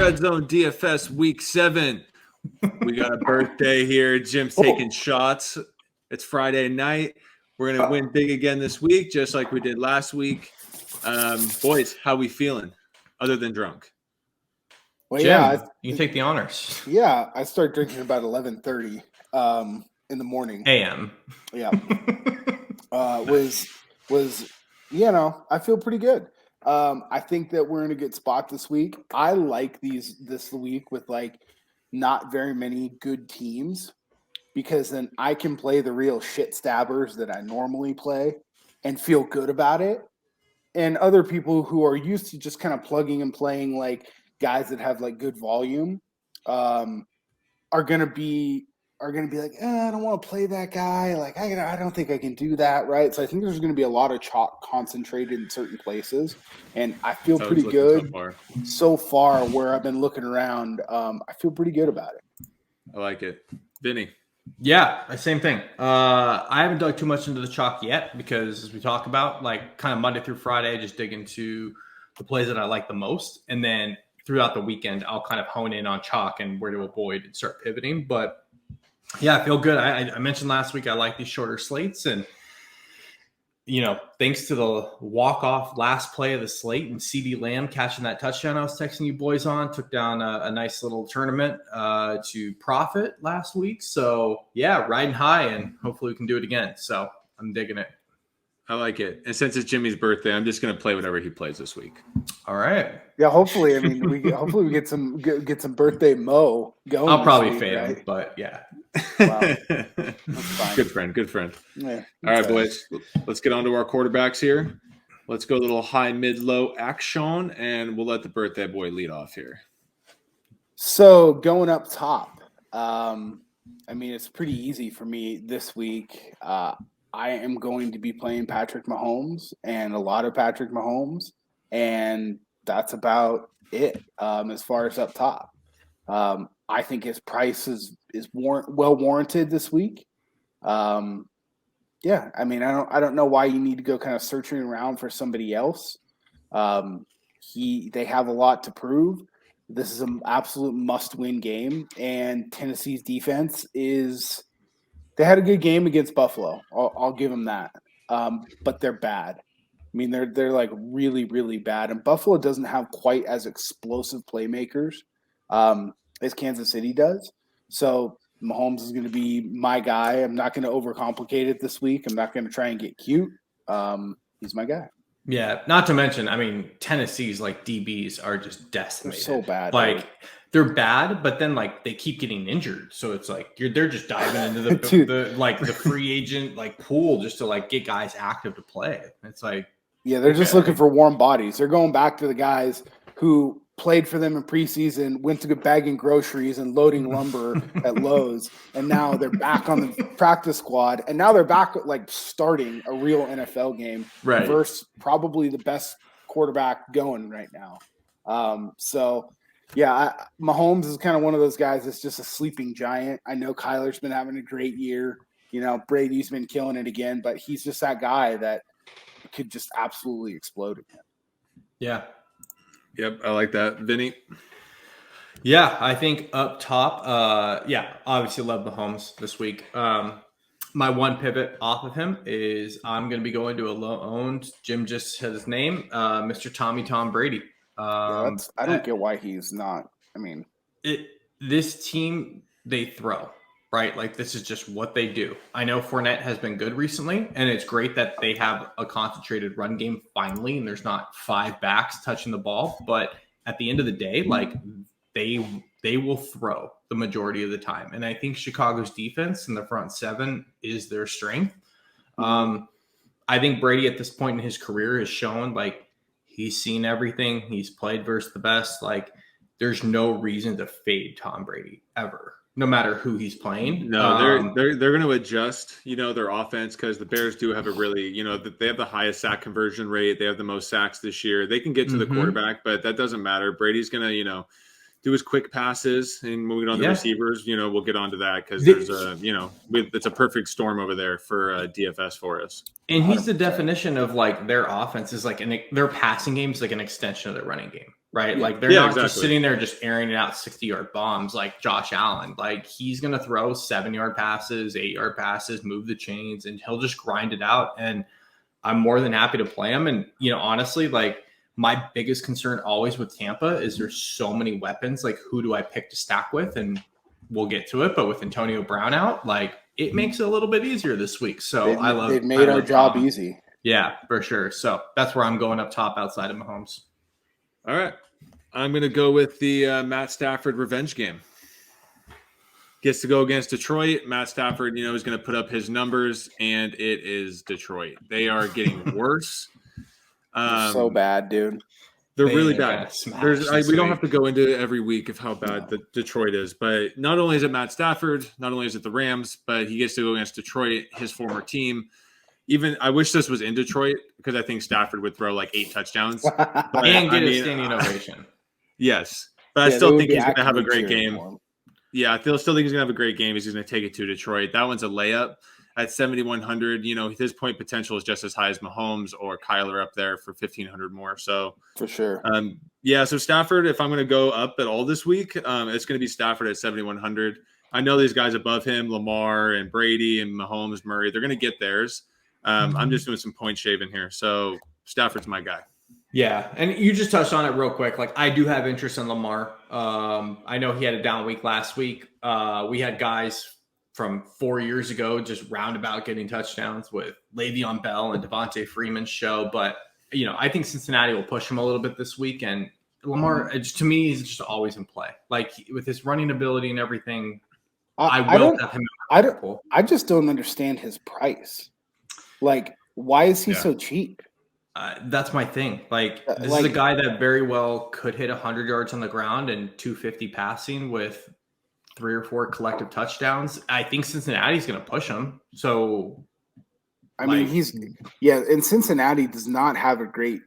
Red Zone DFS Week 7. We got a birthday here. Jim's taking shots. It's Friday night. We're going to win big again this week, just like we did last week. Boys, how we feeling other than drunk? Well, Jim, you can take the honors. Yeah, I start drinking about 11:30 in the morning. AM. Yeah. Was I feel pretty good. I think that we're in a good spot this week. I like this week with not very many good teams, because then I can play the real shit stabbers that I normally play and feel good about it. And other people who are used to just kind of plugging and playing guys that have good volume are gonna be like, I don't want to play that guy. I don't think I can do that, right? So I think there's going to be a lot of chalk concentrated in certain places, and I feel pretty good so far where I've been looking around. I feel pretty good about it. I like it. Vinnie. Yeah, same thing. I haven't dug too much into the chalk yet because, as we talk about, kind of Monday through Friday, I just dig into the plays that I like the most, and then throughout the weekend, I'll kind of hone in on chalk and where to avoid and start pivoting. But yeah, I feel good. I mentioned last week I like these shorter slates, and thanks to the walk-off last play of the slate and CD Lamb catching that touchdown I was texting you boys on, took down a nice little tournament to profit last week. So yeah, riding high, and hopefully we can do it again. So I'm digging it. I like it. And since it's Jimmy's birthday, I'm just going to play whatever he plays this week. All right. Yeah, hopefully. I mean, we get some birthday mo going. I'll probably fade him, but yeah. Wow. That's fine. Good friend. Yeah, all right, boys. Let's get on to our quarterbacks here. Let's go a little high, mid, low action, and we'll let the birthday boy lead off here. So going up top, it's pretty easy for me this week. I am going to be playing Patrick Mahomes and a lot of Patrick Mahomes, and that's about it as far as up top. I think his price is well warranted this week. I don't know why you need to go kind of searching around for somebody else. They have a lot to prove. This is an absolute must-win game, and Tennessee's defense they had a good game against Buffalo. I'll give them that. But they're bad. I mean, they're really, really bad. And Buffalo doesn't have quite as explosive playmakers as Kansas City does. So Mahomes is going to be my guy. I'm not going to overcomplicate it this week. I'm not going to try and get cute. He's my guy. Yeah, not to mention, Tennessee's DBs are just decimated. They're so bad. They're bad, but then they keep getting injured. So it's they're just diving into the free agent pool just to get guys active to play. It's they're just looking for warm bodies. They're going back to the guys who played for them in preseason, went to bagging groceries and loading lumber at Lowe's, and now they're back on the practice squad, and now they're back starting a real NFL game versus probably the best quarterback going right now. Mahomes is kind of one of those guys that's just a sleeping giant. I know Kyler's been having a great year. Brady's been killing it again, but he's just that guy that could just absolutely explode again. Yeah. Yep, I like that. Vinny? Yeah, I think up top, obviously love Mahomes this week. My one pivot off of him is I'm going to be going to a low-owned, Jim just said his name, Mr. Tom Brady. I don't get why he's not. This team, they throw, right? This is just what they do. I know Fournette has been good recently, and it's great that they have a concentrated run game finally, and there's not 5 backs touching the ball. But at the end of the day, they will throw the majority of the time. And I think Chicago's defense in the front 7 is their strength. I think Brady at this point in his career has shown he's seen everything. He's played versus the best. There's no reason to fade Tom Brady ever, no matter who he's playing. No, they're going to adjust, their offense, because the Bears do have a really, they have the highest sack conversion rate. They have the most sacks this year. They can get to the quarterback, but that doesn't matter. Brady's going to, do his quick passes, and when we get on the Yeah. receivers, we'll get onto that because there's it's a perfect storm over there for DFS for us. And he's the 100%. definition of like their offense is like their passing game is like an extension of their running game, right? Yeah. Like they're not just exactly. sitting there just airing it out 60-yard bombs like Josh Allen. Like he's gonna throw 7-yard passes, 8-yard passes, move the chains, and he'll just grind it out. And I'm more than happy to play him. And honestly, like my biggest concern always with Tampa is there's so many weapons. Like who do I pick to stack with? And we'll get to it. But with Antonio Brown out, like it makes it a little bit easier this week. So they've made our job easy. Yeah, for sure. So that's where I'm going up top outside of Mahomes. All right. I'm going to go with the Matt Stafford revenge game. Gets to go against Detroit. Matt Stafford, is going to put up his numbers, and it is Detroit. They are getting worse. So bad, dude. They're really bad. We don't have to go into every week of how bad the Detroit is, but not only is it Matt Stafford, not only is it the Rams, but he gets to go against Detroit, his former team. Even I wish this was in Detroit because I think Stafford would throw like 8 touchdowns and get a standing ovation. Yes, but I still think he's going to have a great cheering game. for him. Yeah, I still think he's going to have a great game. He's going to take it to Detroit. That one's a layup at 7,100. His point potential is just as high as Mahomes or Kyler up there for 1,500 more. So for sure. So Stafford, if I'm going to go up at all this week, it's going to be Stafford at 7,100. I know these guys above him, Lamar and Brady and Mahomes, Murray, they're going to get theirs. I'm just doing some point shaving here. So Stafford's my guy. Yeah, and you just touched on it real quick. Like I do have interest in Lamar. I know he had a down week last week. We had guys from 4 years ago just roundabout getting touchdowns with Le'Veon Bell and Devontae Freeman's show. But, I think Cincinnati will push him a little bit this week. And Lamar, to me, is just always in play. Like with his running ability and everything, I have him. I just don't understand his price. Like, why is he so cheap? That's my thing. Like, this is a guy that very well could hit 100 yards on the ground and 250 passing with 3 or 4 collective touchdowns. I think Cincinnati's going to push him. So, and Cincinnati does not have a great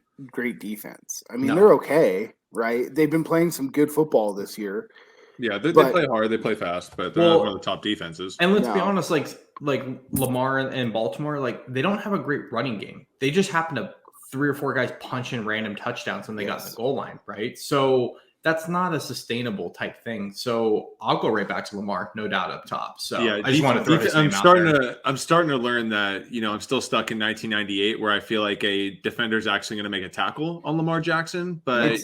defense. I mean, they're okay, right? They've been playing some good football this year. Yeah, they play hard, they play fast, but they're not one of the top defenses. And let's be honest, like Lamar and Baltimore, like they don't have a great running game. They just happen to 3 or 4 guys punching random touchdowns when they got in the goal line, right? So that's not a sustainable type thing. So I'll go right back to Lamar, no doubt up top. So I just want to throw his name out there. I'm starting to learn that, I'm still stuck in 1998 where I feel like a defender's actually going to make a tackle on Lamar Jackson. But,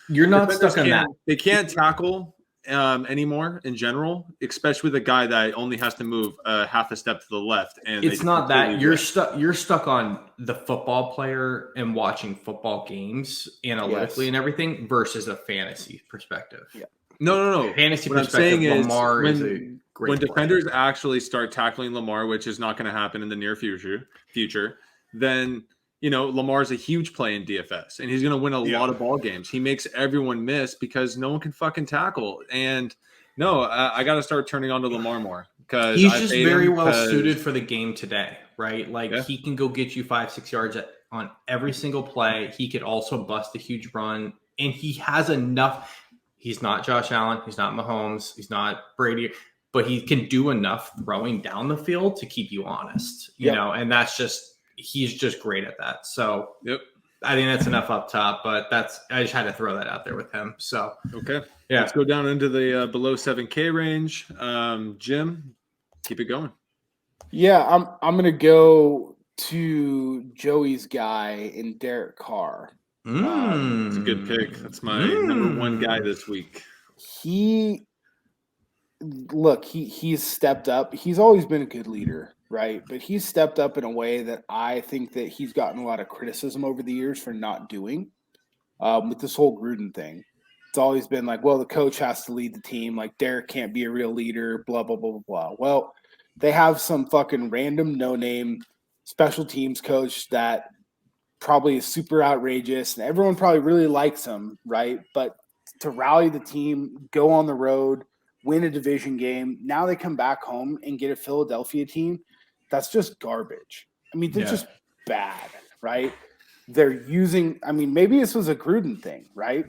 you're not stuck on that. They can't tackle anymore in general, especially with a guy that only has to move half a step to the left. And it's not that you're stuck on the football player and watching football games analytically and everything versus a fantasy perspective. Yeah. No. Fantasy what perspective, I'm saying Lamar is a great when player. defenders actually start tackling Lamar, which is not going to happen in the near future, then Lamar's a huge play in DFS, and he's going to win a lot of ball games. He makes everyone miss because no one can fucking tackle. And I got to start turning on to Lamar more because he's just very well suited for the game today, right? Like he can go get you 5-6 yards on every single play. He could also bust a huge run, and he has enough. He's not Josh Allen. He's not Mahomes. He's not Brady, but he can do enough throwing down the field to keep you honest, you know, and he's just great at that. So I think that's enough up top, but I just had to throw that out there with him. So, okay. Yeah. Let's go down into the below 7K range. Jim, keep it going. Yeah. I'm going to go to Joey's guy in Derek Carr. It's a good pick. That's my number 1 guy this week. He's stepped up. He's always been a good leader, right? But he's stepped up in a way that I think that he's gotten a lot of criticism over the years for not doing. With this whole Gruden thing, it's always been like, well, the coach has to lead the team. Like Derek can't be a real leader, blah, blah, blah, blah, blah. Well, they have some fucking random no-name special teams coach that probably is super outrageous, and everyone probably really likes him, right? But to rally the team, go on the road, win a division game, now they come back home and get a Philadelphia team that's just garbage. I mean, they're just bad, right? They're using – I mean, maybe this was a Gruden thing, right?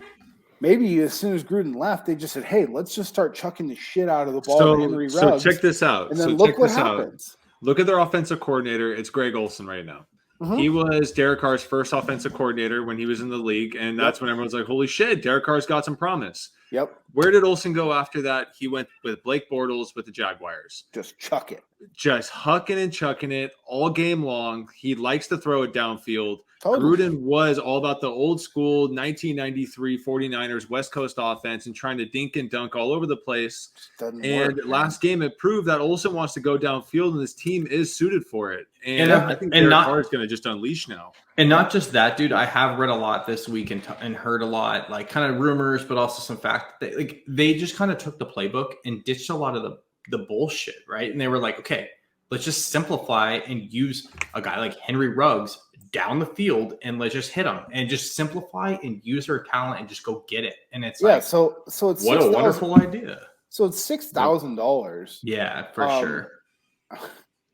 maybe as soon as Gruden left, they just said, "Hey, let's just start chucking the shit out of the ball to Henry Ruggs." So check this out. And then look what happens. Look at their offensive coordinator. It's Greg Olson right now. Mm-hmm. He was Derek Carr's first offensive coordinator when he was in the league, and that's when everyone's like, holy shit, Derek Carr's got some promise. Yep. Where did Olson go after that? He went with Blake Bortles with the Jaguars. Just chuck it. Just hucking and chucking it all game long. He likes to throw it downfield. Totally. Gruden was all about the old school 1993 49ers West Coast offense and trying to dink and dunk all over the place. Last game, it proved that Olsen wants to go downfield, and this team is suited for it. And I think Derek Carr is going to just unleash now. And not just that, dude. I have read a lot this week and heard a lot, like kind of rumors, but also some fact that they just kind of took the playbook and ditched a lot of the bullshit, right? And they were like, okay, let's just simplify and use a guy like Henry Ruggs down the field and let's just hit him and just simplify and use their talent and just go get it. And it's so it's what a wonderful idea. So it's $6,000. Yeah, for sure.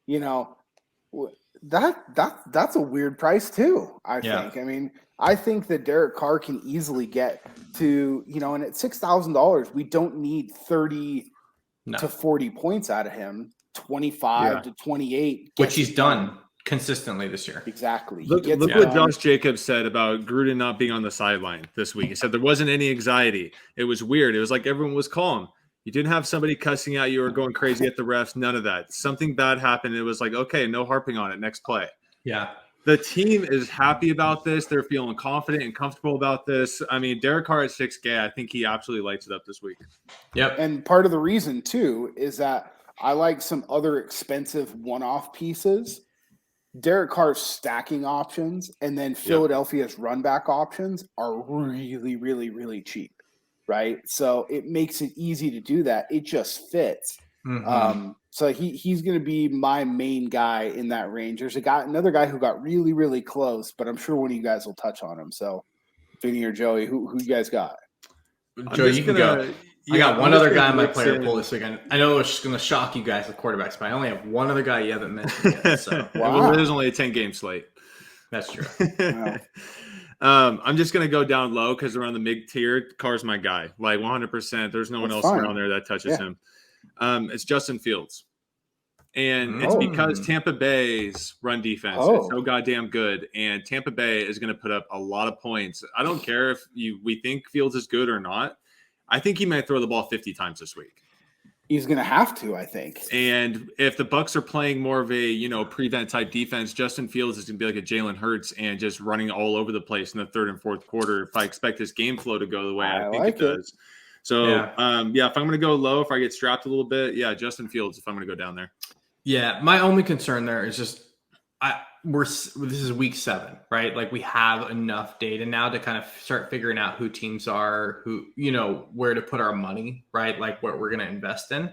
You know, that's a weird price too. I think. I mean, I think that Derek Carr can easily get to, and at $6,000, we don't need 30 to 40 points out of him. 25 to 28, which he's done consistently this year. Exactly. Look what Josh Jacobs said about Gruden not being on the sideline this week. He said there wasn't any anxiety. It was weird. It was like everyone was calm. You didn't have somebody cussing at you or going crazy at the refs. None of that. Something bad happened. It was like, okay, no harping on it. Next play. Yeah. The team is happy about this. They're feeling confident and comfortable about this. I mean, Derek Carr at 6K, I think he absolutely lights it up this week. Yep. And part of the reason too is that I like some other expensive one-off pieces. Derek Carr's stacking options and then Philadelphia's run back options are really, really, really cheap, right? So it makes it easy to do that. It just fits. Mm-hmm. So he's going to be my main guy in that range. There's another guy who got really, really close, but I'm sure one of you guys will touch on him. So Vinnie or Joey, who you guys got? Joe, you can go. I got one other guy in my player pool this weekend. I know it's going to shock you guys with quarterbacks, but I only have one other guy you haven't mentioned yet. So wow. There's only a 10-game slate. That's true. Wow. I'm just going to go down low because around the mid-tier, Carr's my guy. Like 100%. There's no one else around there that touches him. It's Justin Fields. And it's because Tampa Bay's run defense is so goddamn good. And Tampa Bay is going to put up a lot of points. I don't care if we think Fields is good or not. I think he might throw the ball 50 times this week. He's going to have to, I think. And if the Bucs are playing more of a, prevent type defense, Justin Fields is going to be like a Jalen Hurts and just running all over the place in the third and fourth quarter. If I expect his game flow to go the way I think it does. So, if I'm going to go low, if I get strapped a little bit, Justin Fields, if I'm going to go down there. Yeah, my only concern there is just this is week 7, right? Like we have enough data now to kind of start figuring out who teams are, who, where to put our money, right? Like what we're going to invest in.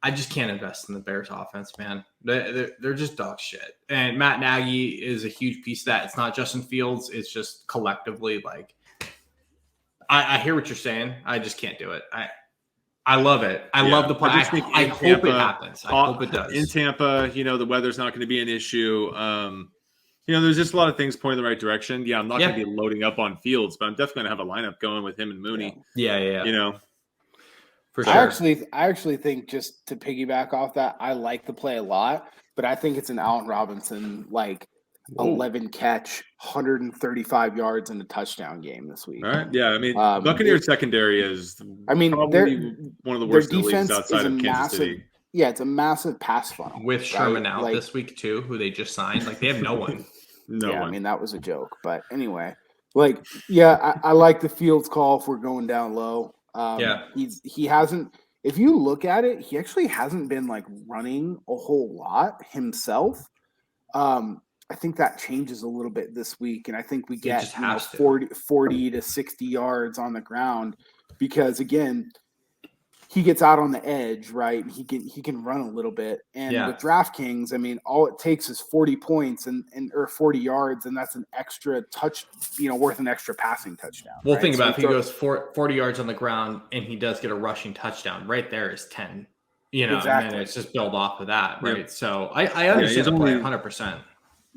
I just can't invest in the Bears offense, man. They're just dog shit. And Matt Nagy is a huge piece of that. It's not Justin Fields. It's just collectively like, I hear what you're saying. I just can't do it. I love it. I love the play. I hope it happens. I hope it does. In Tampa, the weather's not going to be an issue. There's just a lot of things pointing in the right direction. Yeah, I'm not going to be loading up on Fields, but I'm definitely going to have a lineup going with him and Mooney. Yeah. For sure. I actually think, just to piggyback off that, I like the play a lot, but I think it's an Allen Robinson 11 catch, 135 yards and a touchdown game this week. All right. Yeah. I mean, Buccaneers secondary is probably one of the worst leagues outside of Kansas City. Yeah, it's a massive pass funnel. With Sherman out this week too, who they just signed. Like they have no one. I mean, that was a joke. But anyway, I like the Fields call if we're going down low. He hasn't, if you look at it, he actually hasn't been running a whole lot himself. I think that changes a little bit this week, and I think we get 40 to 60 yards on the ground because, again, he gets out on the edge, right? He can run a little bit, and with DraftKings, I mean, all it takes is 40 points or 40 yards, and that's an extra touch, worth an extra passing touchdown. Well, think about if he goes 40 yards on the ground and he does get a rushing touchdown, right there is 10. Exactly. And then it's just build off of that, right? Yep. So I understand the play 100%.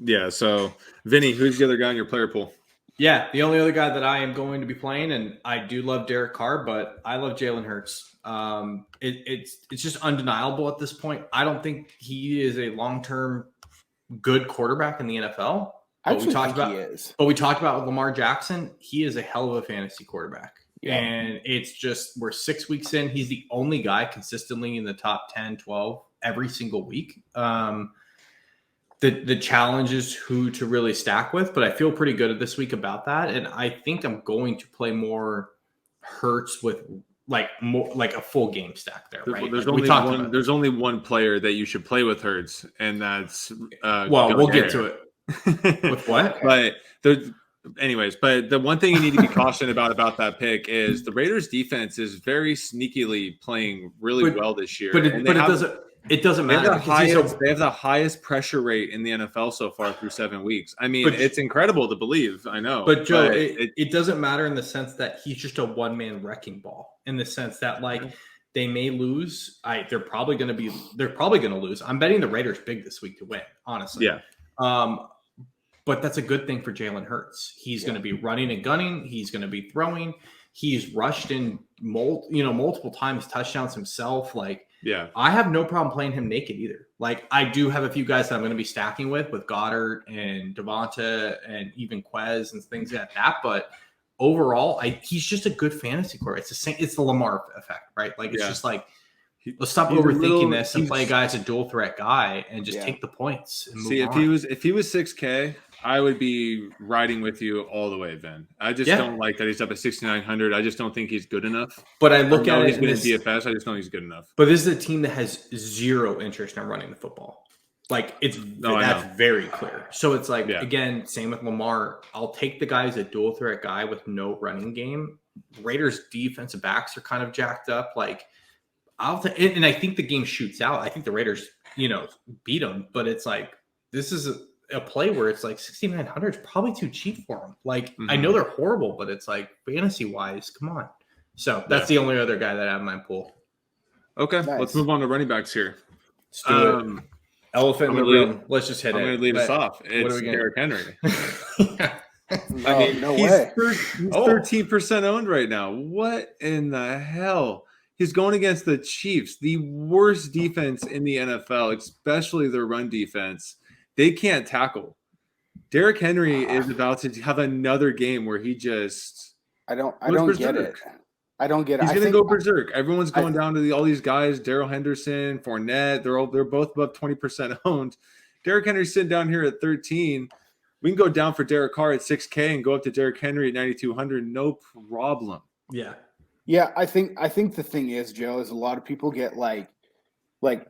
Yeah, so Vinny, who's the other guy in your player pool? Yeah, the only other guy that I am going to be playing, and I do love Derek Carr, but I love Jalen Hurts. It's just undeniable at this point. I don't think he is a long-term good quarterback in the NFL. I actually think he is. But we talked about with Lamar Jackson. He is a hell of a fantasy quarterback. Yeah. And it's just we're 6 weeks in. He's the only guy consistently in the top 10, 12 every single week. The challenge is who to really stack with, but I feel pretty good at this week about that. And I think I'm going to play more Hurts with more like a full game stack there, right? There's only one player that you should play with Hurts, and that's we'll get to it. With what? But the one thing you need to be cautioned about that pick is the Raiders defense is very sneakily playing really well this year. It doesn't matter. They have the highest pressure rate in the NFL so far through 7 weeks. I mean, it's incredible to believe. I know, but Joe, it doesn't matter in the sense that he's just a one-man wrecking ball. In the sense that they may lose. They're probably going to lose. I'm betting the Raiders big this week to win. Honestly, yeah. But that's a good thing for Jalen Hurts. He's going to be running and gunning. He's going to be throwing. He's rushed in multiple times touchdowns himself. Yeah, I have no problem playing him naked either. I do have a few guys that I'm going to be stacking with Goddard and Devonta and even Quez and things like that. But overall, he's just a good fantasy quarterback. It's the Lamar effect, right? Let's stop overthinking this and play a guy as a dual threat guy and just take the points. And move on. If he was 6K, I would be riding with you all the way, Vin. I just don't like that he's up at 6,900. I just don't think he's good enough. But I look at it. He's been in DFS. I just know he's good enough. But this is a team that has zero interest in running the football. That's very clear. So it's again, same with Lamar. I'll take the guy as a dual threat guy with no running game. Raiders defensive backs are kind of jacked up. And I think the game shoots out. I think the Raiders, beat them. But it's this is a play where it's 6,900 is probably too cheap for them. I know they're horrible, but it's fantasy wise, come on. So that's the only other guy that I have in my pool. Okay, nice. Let's move on to running backs here. Let's do it. Elephant in the room. Let's just hit it. I'm going to lead us off. It's Derrick Henry. No way. He's 13% owned right now. What in the hell? He's going against the Chiefs, the worst defense in the NFL, especially their run defense. They can't tackle. Derrick Henry is about to have another game where he just I don't get it. I don't get it. He's going to go berserk. Everyone's going down to all these guys, Darrell Henderson, Fournette. They're both above 20% owned. Derrick Henry's sitting down here at 13. We can go down for Derek Carr at 6K and go up to Derrick Henry at 9,200. No problem. Yeah. Yeah, I think the thing is, Joe, is a lot of people get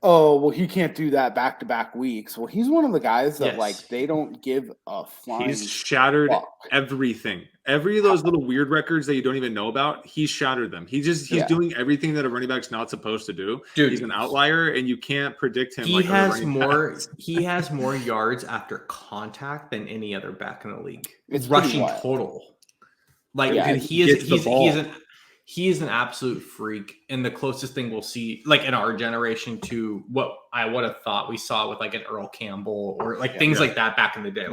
oh, well, he can't do that back-to-back weeks. Well, he's one of the guys that they don't give a flying. He's shattered everything. Every of those little weird records that you don't even know about, he's shattered them. He's doing everything that a running back's not supposed to do. Dude, he's an outlier, and you can't predict him. He has more yards after contact than any other back in the league. It's rushing total. He is an absolute freak, and the closest thing we'll see, in our generation, to what I would have thought we saw with an Earl Campbell or things like that back in the day.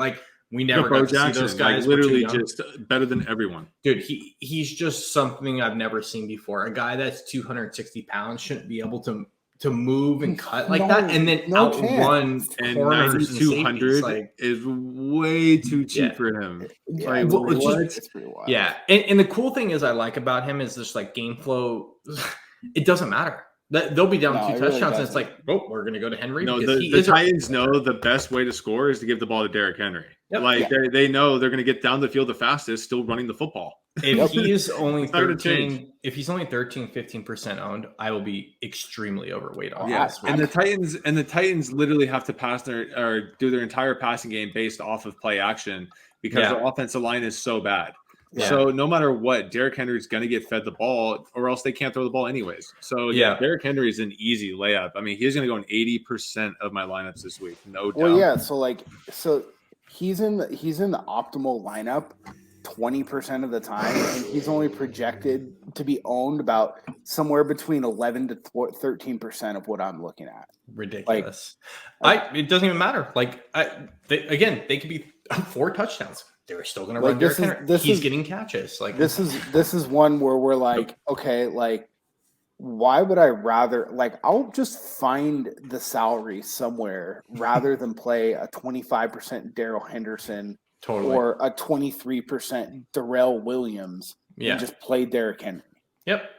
We never got to see those guys. Literally just better than everyone. Dude, he's just something I've never seen before. A guy that's 260 pounds shouldn't be able to move and cut that, and then outrun and 9,200 is way too cheap for him. Yeah, it's pretty wild. Yeah, and the cool thing is I like about him is just game flow. It doesn't matter. They'll be down 2 touchdowns, and it's we're going to go to Henry. No, the Titans know the best way to score is to give the ball to Derrick Henry. Yep. They know they're going to get down the field the fastest, still running the football. If he's only 15% owned, I will be extremely overweight on this. And the Titans literally have to pass or do their entire passing game based off of play action because their offensive line is so bad. Yeah. So no matter what, Derrick Henry's going to get fed the ball, or else they can't throw the ball anyways. So Derrick Henry is an easy layup. I mean, he's going to go in 80% of my lineups this week, no doubt. Well, yeah. So he's in the optimal lineup 20% of the time, and he's only projected to be owned about somewhere between 11 to 13% of what I'm looking at. Ridiculous. It doesn't even matter. They could be 4 touchdowns. they're still going to run Derrick Henry. He's getting catches. Like this is one where we're like, okay, like why would I rather like I'll just find the salary somewhere rather than play a 25% Darrell Henderson or a 23% Darrell Williams and just play Derrick Henry. Yep.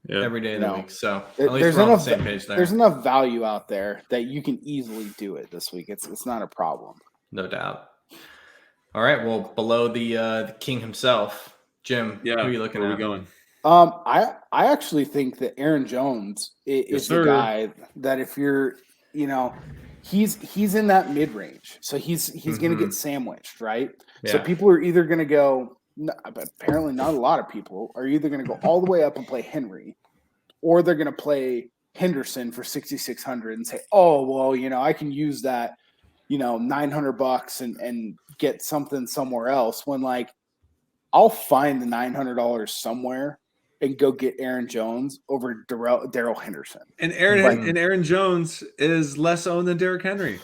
Every day of the week. So at least there's we're on enough the same page there. There's enough value out there that you can easily do it this week. It's not a problem. No doubt. All right. Well, below the king himself, Jim, who are you looking at? Where are we going? I actually think that Aaron Jones is the guy that if you're, he's in that mid range, so he's going to get sandwiched, right? Yeah. So people are either going to go, but apparently not a lot of people are either going to go all the way up and play Henry, or they're going to play Henderson for 6,600 and say, oh well, I can use that, $900 and get something somewhere else. When like I'll find the $900 somewhere and go get Aaron Jones over Darrell Henderson. And Aaron Jones is less owned than Derrick Henry.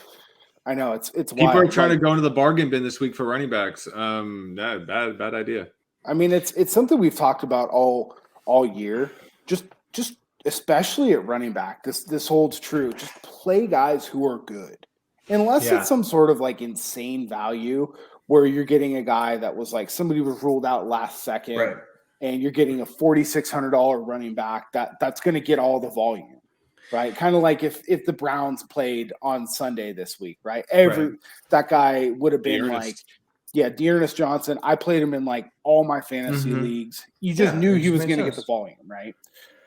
I know it's people wild. Are trying to go into the bargain bin this week for running backs. Bad idea. I mean, it's something we've talked about all year. Just especially at running back, this holds true. Just play guys who are good, unless it's some sort of like insane value where you're getting a guy that was like somebody was ruled out last second. Right. And you're getting a $4,600 running back that's going to get all the volume, right? Kind of like if the Browns played on Sunday this week, right? That guy would have been Dearness Johnson. I played him in like all my fantasy leagues. You just knew he was going to get the volume, right?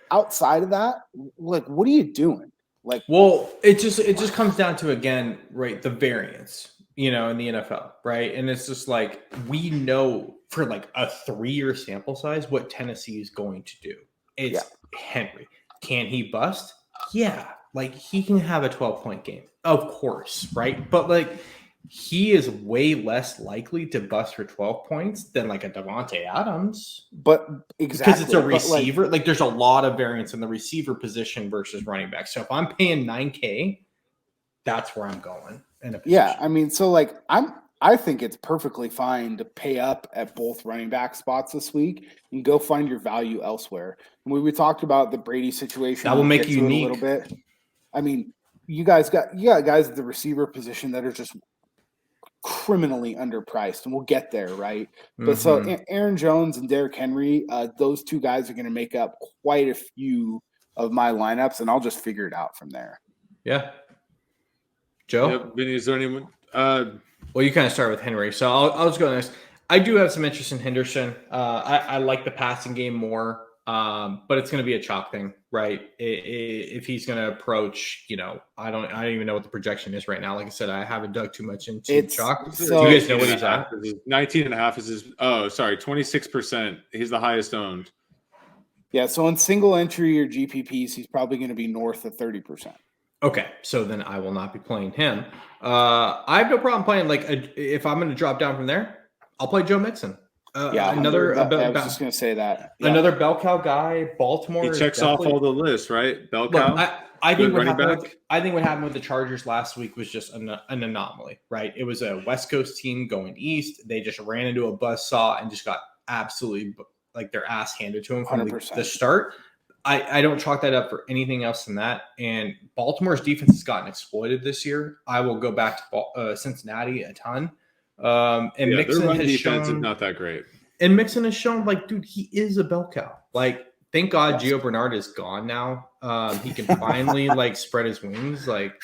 Outside of that, like, what are you doing? Like, well, it just comes down to, again, right, the variance, in the NFL, right? And it's just like we know for like a 3-year sample size what Tennessee is going to do. It's Henry. Can he bust? Yeah. Like he can have a 12-point game. Of course, right? But like he is way less likely to bust for 12 points than like a Devontae Adams. But exactly. Because it's a receiver. Like there's a lot of variance in the receiver position versus running back. So if I'm paying $9,000, that's where I'm going. Yeah, I mean, so like I think it's perfectly fine to pay up at both running back spots this week and go find your value elsewhere. And we talked about the Brady situation. That will make you unique a little bit. I mean, you got guys at the receiver position that are just criminally underpriced, and we'll get there, right? But so Aaron Jones and Derrick Henry, those two guys are going to make up quite a few of my lineups, and I'll just figure it out from there. Yeah. Joe? Yep. Vinnie, is there anyone? Well, you kind of start with Henry, so I'll just go next. I do have some interest in Henderson. I like the passing game more, but it's going to be a chalk thing, right? If he's going to approach, I don't even know what the projection is right now. Like I said, I haven't dug too much into chalk. So, do you guys know what he's at? 19.5 is his. Oh, sorry, 26%. He's the highest owned. Yeah, so in single entry or GPPs, he's probably going to be north of 30%. Okay, so then I will not be playing him. I have no problem playing. Like, if I'm going to drop down from there, I'll play Joe Mixon. I was just going to say that. Yeah. Another bell cow guy. Baltimore. He checks off all the lists, right? Bell cow. I think what happened with the Chargers last week was just an anomaly, right? It was a West Coast team going east. They just ran into a buzzsaw and just got absolutely like their ass handed to them from the start. I don't chalk that up for anything else than that. And Baltimore's defense has gotten exploited this year. I will go back to Cincinnati a ton. And Mixon their run has defense shown, is not that great. And Mixon has shown, like, dude, he is a bell cow. Like, thank God Gio Bernard is gone now. He can finally like spread his wings. Like,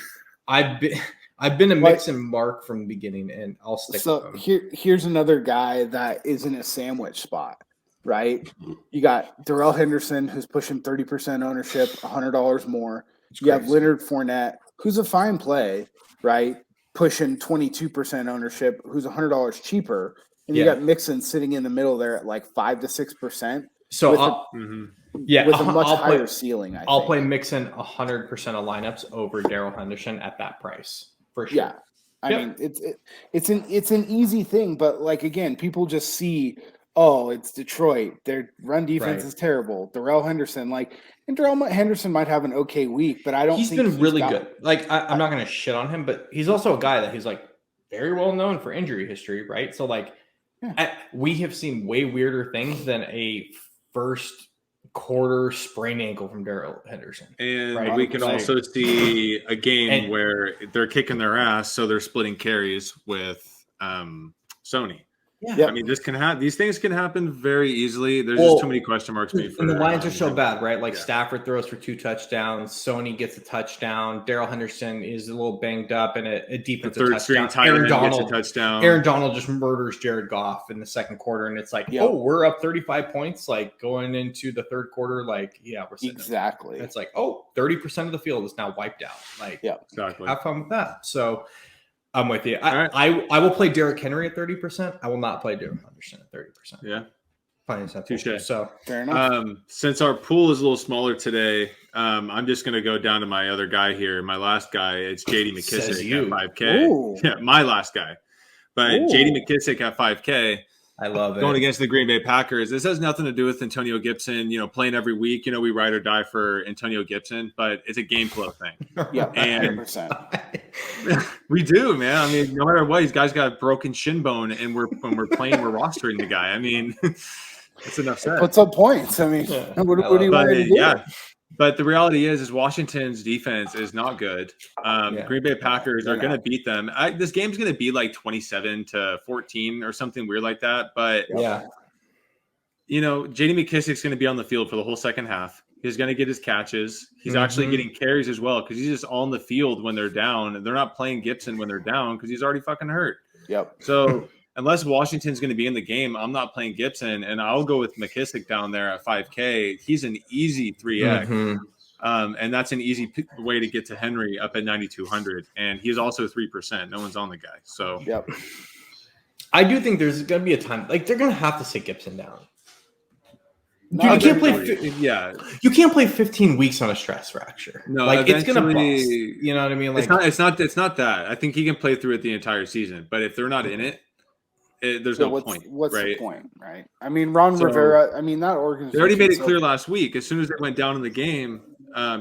I've been a Mixon mark from the beginning, and I'll stick with him. Here's another guy that is in a sandwich spot. Right, you got Darrell Henderson, who's pushing 30% ownership, $100 more. You have Leonard Fournette, who's a fine play, right, pushing 22% ownership, who's $100 cheaper, and you got Mixon sitting in the middle there at like 5 to 6%. So with a much higher ceiling. I'll play Mixon 100% of lineups over Darrell Henderson at that price for sure. Yeah, I mean it's an easy thing, but like again, people just see. Oh, it's Detroit. Their run defense is terrible. Darrell Henderson, might have an okay week, but I don't think he's been really good. Like, I'm not going to shit on him, but he's also a guy that he's like very well known for injury history, right? So like, We have seen way weirder things than a first quarter sprained ankle from Darrell Henderson. And right? we can also see a game where they're kicking their ass, so they're splitting carries with Sony. Yeah. I mean, these things can happen very easily. There's just too many question marks made for. And the Lions are so bad, right? Like Stafford throws for 2 touchdowns, Sony gets a touchdown, Darrell Henderson is a little banged up, and a defensive third touchdown. string tight end gets a touchdown. Aaron Donald just murders Jared Goff in the second quarter, and it's like, we're up 35 points, like going into the third quarter, like we're sitting exactly. It's like 30% of the field is now wiped out. Like, exactly. Have fun with that. So. I'm with you. I will play Derrick Henry at 30%. I will not play Darrell Henderson at 30%. Yeah. Fine. Touché. So fair enough. Since our pool is a little smaller today, I'm just going to go down to my other guy here. My last guy, it's J.D. McKissick at 5K. Ooh. Yeah, my last guy. But J.D. McKissick at 5K. I love it. Going against the Green Bay Packers. This has nothing to do with Antonio Gibson, playing every week. We ride or die for Antonio Gibson, but it's a game flow thing. Yeah, and 100%. We do, man. I mean, no matter what, these guys got a broken shin bone, and when we're playing, we're rostering the guy. I mean, that's enough said. Puts up points. I mean, what do you want to do? Yeah. But the reality is Washington's defense is not good. Green Bay Packers are going to beat them. This game's going to be like 27-14 or something weird like that. But J.D. McKissick's going to be on the field for the whole second half. He's going to get his catches. He's actually getting carries as well because he's just on the field when they're down. They're not playing Gibson when they're down because he's already fucking hurt. Yep. So unless Washington's going to be in the game, I'm not playing Gibson, and I'll go with McKissick down there at 5K. He's an easy 3X, and that's an easy way to get to Henry up at 9,200, and he's also 3%. No one's on the guy, so I do think there's going to be a time like they're going to have to sit Gibson down. No, you can't play. You can't play 15 weeks on a stress fracture. No, like it's gonna bust. You know what I mean? Like it's not that. I think he can play through it the entire season. But if they're not in it, there's no point. What's right? the point, right? I mean, Ron Rivera. I mean, that organization. They already made it clear last week. As soon as they went down in the game,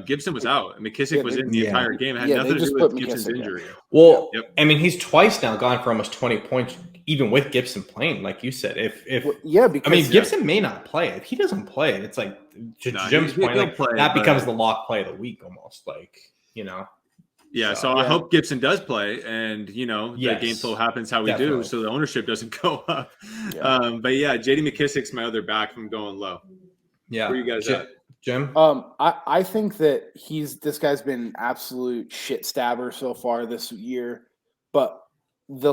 Gibson was out. McKissick was in the entire game. It had nothing to do with Gibson's injury. Well, I mean, he's twice now gone for almost 20 points. Even with Gibson playing, like you said, because Gibson may not play. If he doesn't play, it's like Jim's point. That becomes the lock play of the week, almost. Like Yeah, so I hope Gibson does play, and the game flow happens how we do, so the ownership doesn't go up. Yeah. But yeah, J.D. McKissick's my other back from going low. Yeah, where you guys at, Jim? I think that this guy's been absolute shit stabber so far this year, but the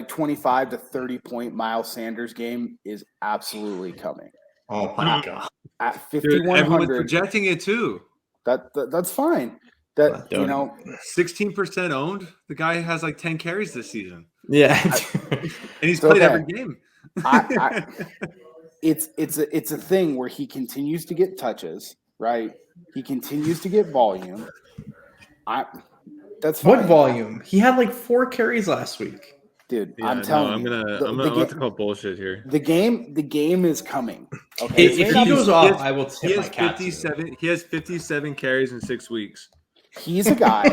25 to 30 point Miles Sanders game is absolutely coming. Oh my god! At 5,100, everyone's projecting it too. That's fine. That 16% owned. The guy has like 10 carries this season. Yeah, and he's played every game. It's a thing where he continues to get touches, right? He continues to get volume. That's fine. What volume? He had like 4 carries last week. Dude, I'm telling you. I'm gonna call bullshit here. The game is coming. Okay. If he goes off, I will tip my cat. He has 57 carries in 6 weeks. He's a guy.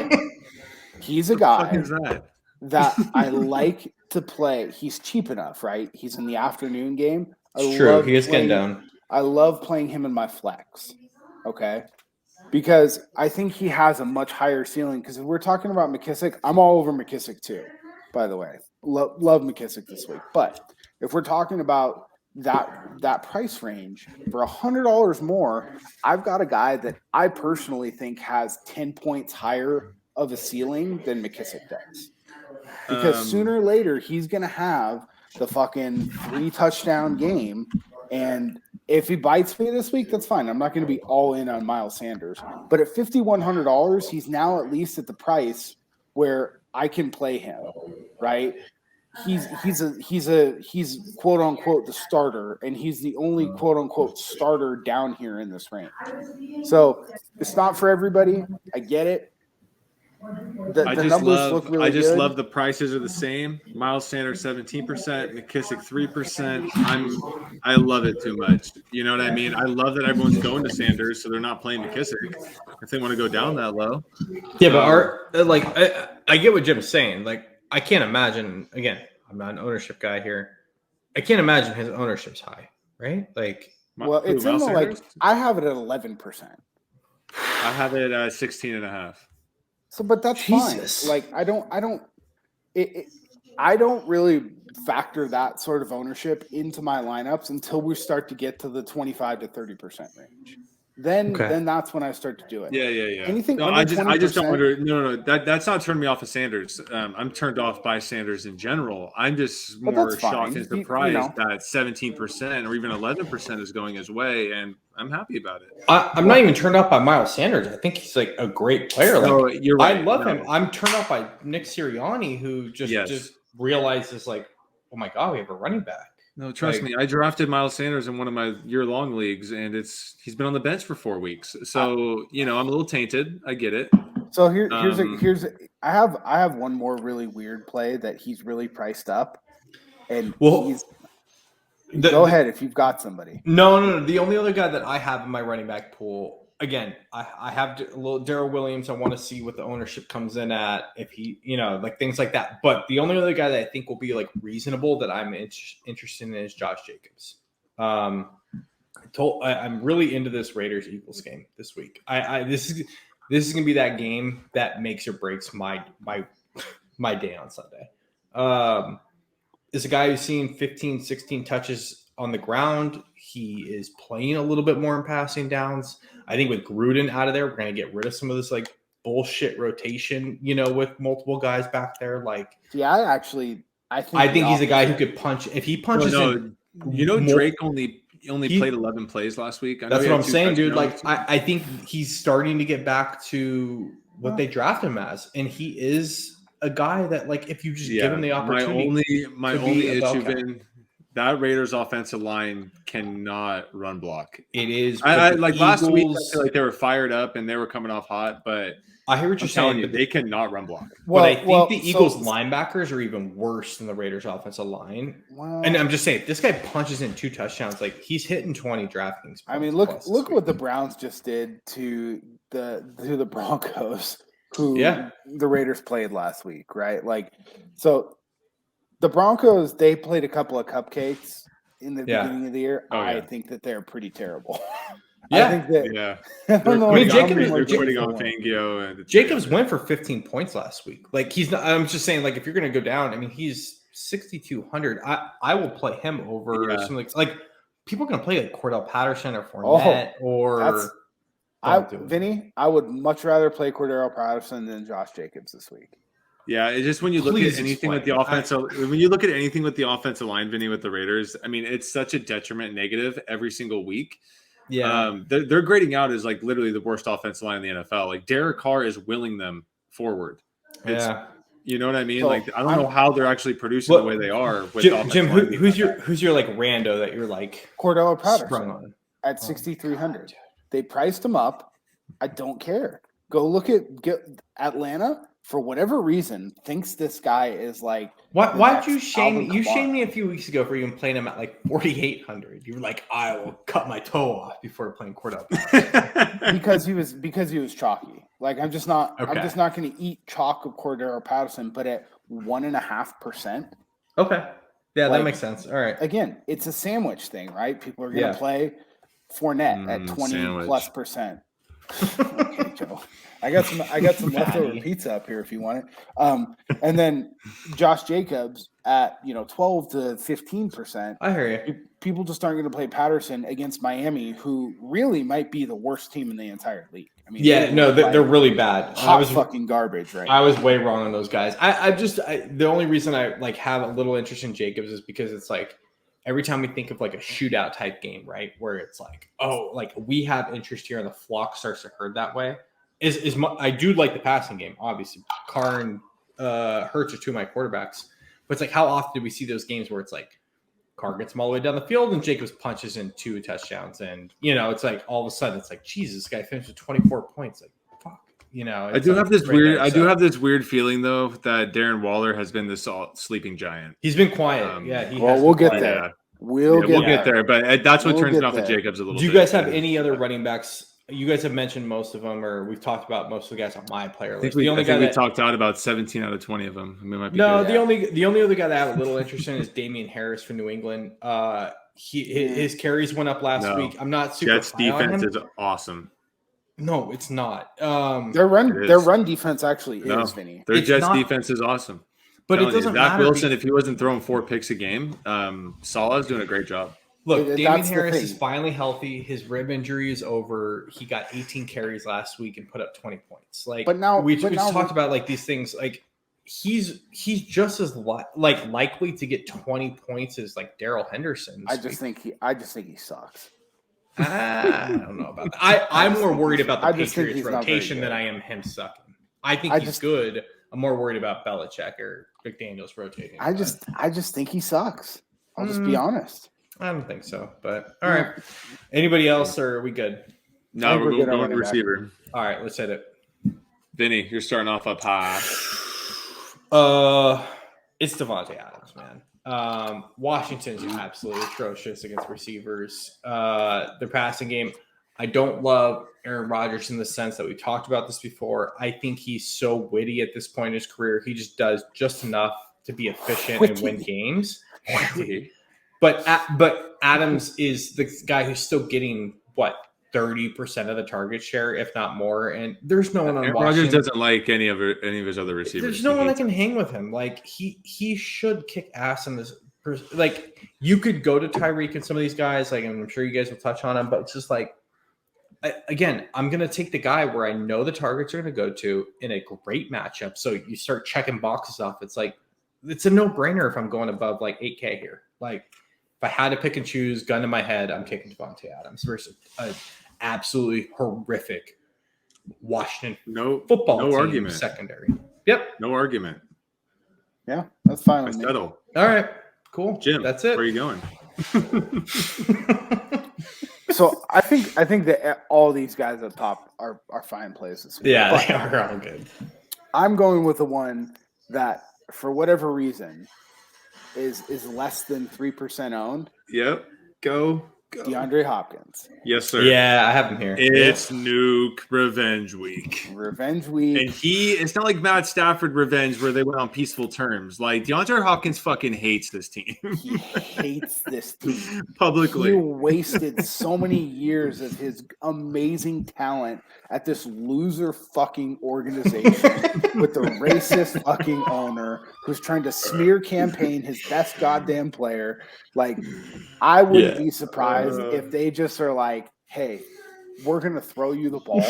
that I like to play. He's cheap enough, right? He's in the afternoon game. It's true. He is getting down. I love playing him in my flex. Okay. Because I think he has a much higher ceiling. Because if we're talking about McKissick, I'm all over McKissick too, by the way. Love McKissick this week. But if we're talking about that price range, for $100 more, I've got a guy that I personally think has 10 points higher of a ceiling than McKissick does. Because sooner or later, he's going to have the fucking 3 touchdown game. And if he bites me this week, that's fine. I'm not going to be all in on Miles Sanders. But at $5,100, he's now at least at the price where I can play him, right? He's quote unquote the starter, and he's the only quote unquote starter down here in this range. So it's not for everybody. I get it. The numbers look really good. Love the prices are the same. Miles Sanders 17%, McKissick 3%. I love it too much. You know what I mean? I love that everyone's going to Sanders, so they're not playing McKissick if they want to go down that low. Yeah, but I get what Jim's saying. Like, I can't imagine again. I'm not an ownership guy here. I can't imagine his ownership's high, right? Like, well, it's in the like I have it at 11%. I have it at 16.5. So, but that's Jesus. fine. Like, I don't really factor that sort of ownership into my lineups until we start to get to the 25 to 30% range. Then that's when I start to do it. Yeah. Anything no, under I just don't 20%? wonder. No. That's not turned me off of Sanders. I'm turned off by Sanders in general. I'm just more shocked and surprised that 17% or even 11% is going his way, and I'm happy about it. I'm not even turned off by Miles Sanders. I think he's like a great player. Like, you're right. I love him. I'm turned off by Nick Sirianni, who just realizes like, oh my God, we have a running back. No, trust me. I drafted Miles Sanders in one of my year-long leagues, and he's been on the bench for 4 weeks. So I'm a little tainted. I get it. So I have one more really weird play that he's really priced up, and go ahead if you've got somebody. No. The only other guy that I have in my running back pool, again, I have a little Darrell Williams. I want to see what the ownership comes in at, if he, like things like that. But the only other guy that I think will be like reasonable that I'm interested in is Josh Jacobs. I'm really into this Raiders Eagles game this week. This is gonna be that game that makes or breaks my day on Sunday. It's a guy who's seen 15, 16 touches on the ground. He is playing a little bit more in passing downs. I think with Gruden out of there, we're going to get rid of some of this like bullshit rotation, with multiple guys back there. Like, I think he's a guy who could punch. If he punches Drake only played 11 plays last week. That's what I'm saying, dude. Like, I think he's starting to get back to what they draft him as. And he is a guy that, like, if you just give him the opportunity. My only issue, Vin, that Raiders offensive line cannot run block. It is. Last week, I feel like they were fired up and they were coming off hot, but I hear what you're saying. They cannot run block. But I think the Eagles linebackers are even worse than the Raiders offensive line. And I'm just saying, this guy punches in 2 touchdowns. Like, he's hitting 20 DraftKings. I mean, look what the Browns just did to the Broncos, who the Raiders played last week, right? Like, so the Broncos, they played a couple of cupcakes in the beginning of the year. I think that they're pretty terrible. Yeah. I think that, Jacobs went for 15 points last week. Like, he's not. I'm just saying, like, if you're going to go down, I mean, he's 6,200. I will play him over something like people are going to play like Cordell Patterson or Fournette Vinny, I would much rather play Cordell Patterson than Josh Jacobs this week. Yeah, it's just when you look at anything with the offensive line, Vinny, with the Raiders, I mean, it's such a detriment negative every single week. Yeah, they're grading out as like literally the worst offensive line in the NFL. Like, Derek Carr is willing them forward. You know what I mean? So, like, I don't know how they're actually producing the way they are. With Jim, who's your like rando that you're like Cordell Patterson at 6,300? They priced him up. I don't care. Go look at Atlanta. For whatever reason, thinks this guy is like. Why'd you shame me? You shamed me a few weeks ago for even playing him at like 4,800. You were like, I will cut my toe off before playing Cordell. because he was chalky. Like, I'm just not going to eat chalk of Cordell Patterson, but at 1.5%. Okay, yeah, that makes sense. All right. Again, it's a sandwich thing, right? People are going to play Fournette at 20+%. Okay, Joe. I got some leftover pizza up here if you want it. And then Josh Jacobs at 12 to 15%. I hear you. People just aren't going to play Patterson against Miami, who really might be the worst team in the entire league. I mean, they're really bad. Fucking garbage, right? I was way wrong on those guys. The only reason I like have a little interest in Jacobs is because it's like every time we think of like a shootout type game, right, where it's like, oh, like we have interest here, and the flock starts to herd that way. I do like the passing game, obviously. Carr and Hurts are 2 of my quarterbacks, but it's like, how often do we see those games where it's like Carr gets them all the way down the field and Jacobs punches in 2 touchdowns, and it's like all of a sudden it's like, Jesus, this guy finished with 24 points. Like, fuck, I do have this weird feeling though that Darren Waller has been this sleeping giant. He's been quiet. We'll get there. We'll get there, but that's what turns me off to Jacobs a little bit. Do you guys have any other running backs you guys have mentioned most of them, or we've talked about most of the guys on my player list. I think we talked out about 17 out of 20 of them. Might be no, good. the only other guy that I have a little interest in is Damian Harris for New England. His carries went up last week. I'm not super Jets high on defense him. is awesome. No, it's not. Their run defense actually is, Vinny. Their Jets defense is awesome. But it doesn't Zach matter. Wilson, if he wasn't throwing 4 picks a game, Salah's doing a great job. Look, Damian Harris is finally healthy. His rib injury is over. He got 18 carries last week and put up 20 points. We talked about like these things. Like he's just as likely to get 20 points as like Darrell Henderson. I just think he sucks. I don't know about that. I'm more worried about the Patriots rotation than I am him sucking. I think he's good. I'm more worried about Belichick or McDaniels rotating. I just think he sucks. I'll just be honest. I don't think so, but all right. Anybody else, or are we good? No, we're going to receiver. All right, let's hit it. Vinny, you're starting off up high. It's Devontae Adams, man. Washington's absolutely atrocious against receivers. Their passing game, I don't love Aaron Rodgers in the sense that we talked about this before. I think he's so witty at this point in his career. He just does just enough to be efficient and win games. But Adams is the guy who's still getting 30% of the target share, if not more. And there's no one on Washington. Rodgers doesn't like any of his other receivers. There's no one that can hang with him. Like he should kick ass in this. Like you could go to Tyreek and some of these guys. Like I'm sure you guys will touch on him, but it's just like I'm gonna take the guy where I know the targets are gonna go to in a great matchup. So you start checking boxes off. It's like it's a no-brainer if I'm going above like 8K here. Like if I had to pick and choose, gun to my head, I'm taking Devontae Adams versus an absolutely horrific Washington football team argument. Secondary. Yep. No argument. Yeah, that's fine. I settle. All right. Cool. Jim, that's it. Where are you going? So I think that all these guys up top are fine plays this week. Yeah, they are all good. I'm going with the one that, for whatever reason, is less than 3% owned. Yep. Go. DeAndre Hopkins. Yes, sir. Yeah, I have him here. It's Nuke Revenge Week. And it's not like Matt Stafford revenge where they went on peaceful terms. Like DeAndre Hopkins fucking hates this team. He hates this team. Publicly. He wasted so many years of his amazing talent at this loser fucking organization with the racist fucking owner who's trying to smear campaign his best goddamn player. Like, I wouldn't be surprised if they just are like, hey, we're going to throw you the ball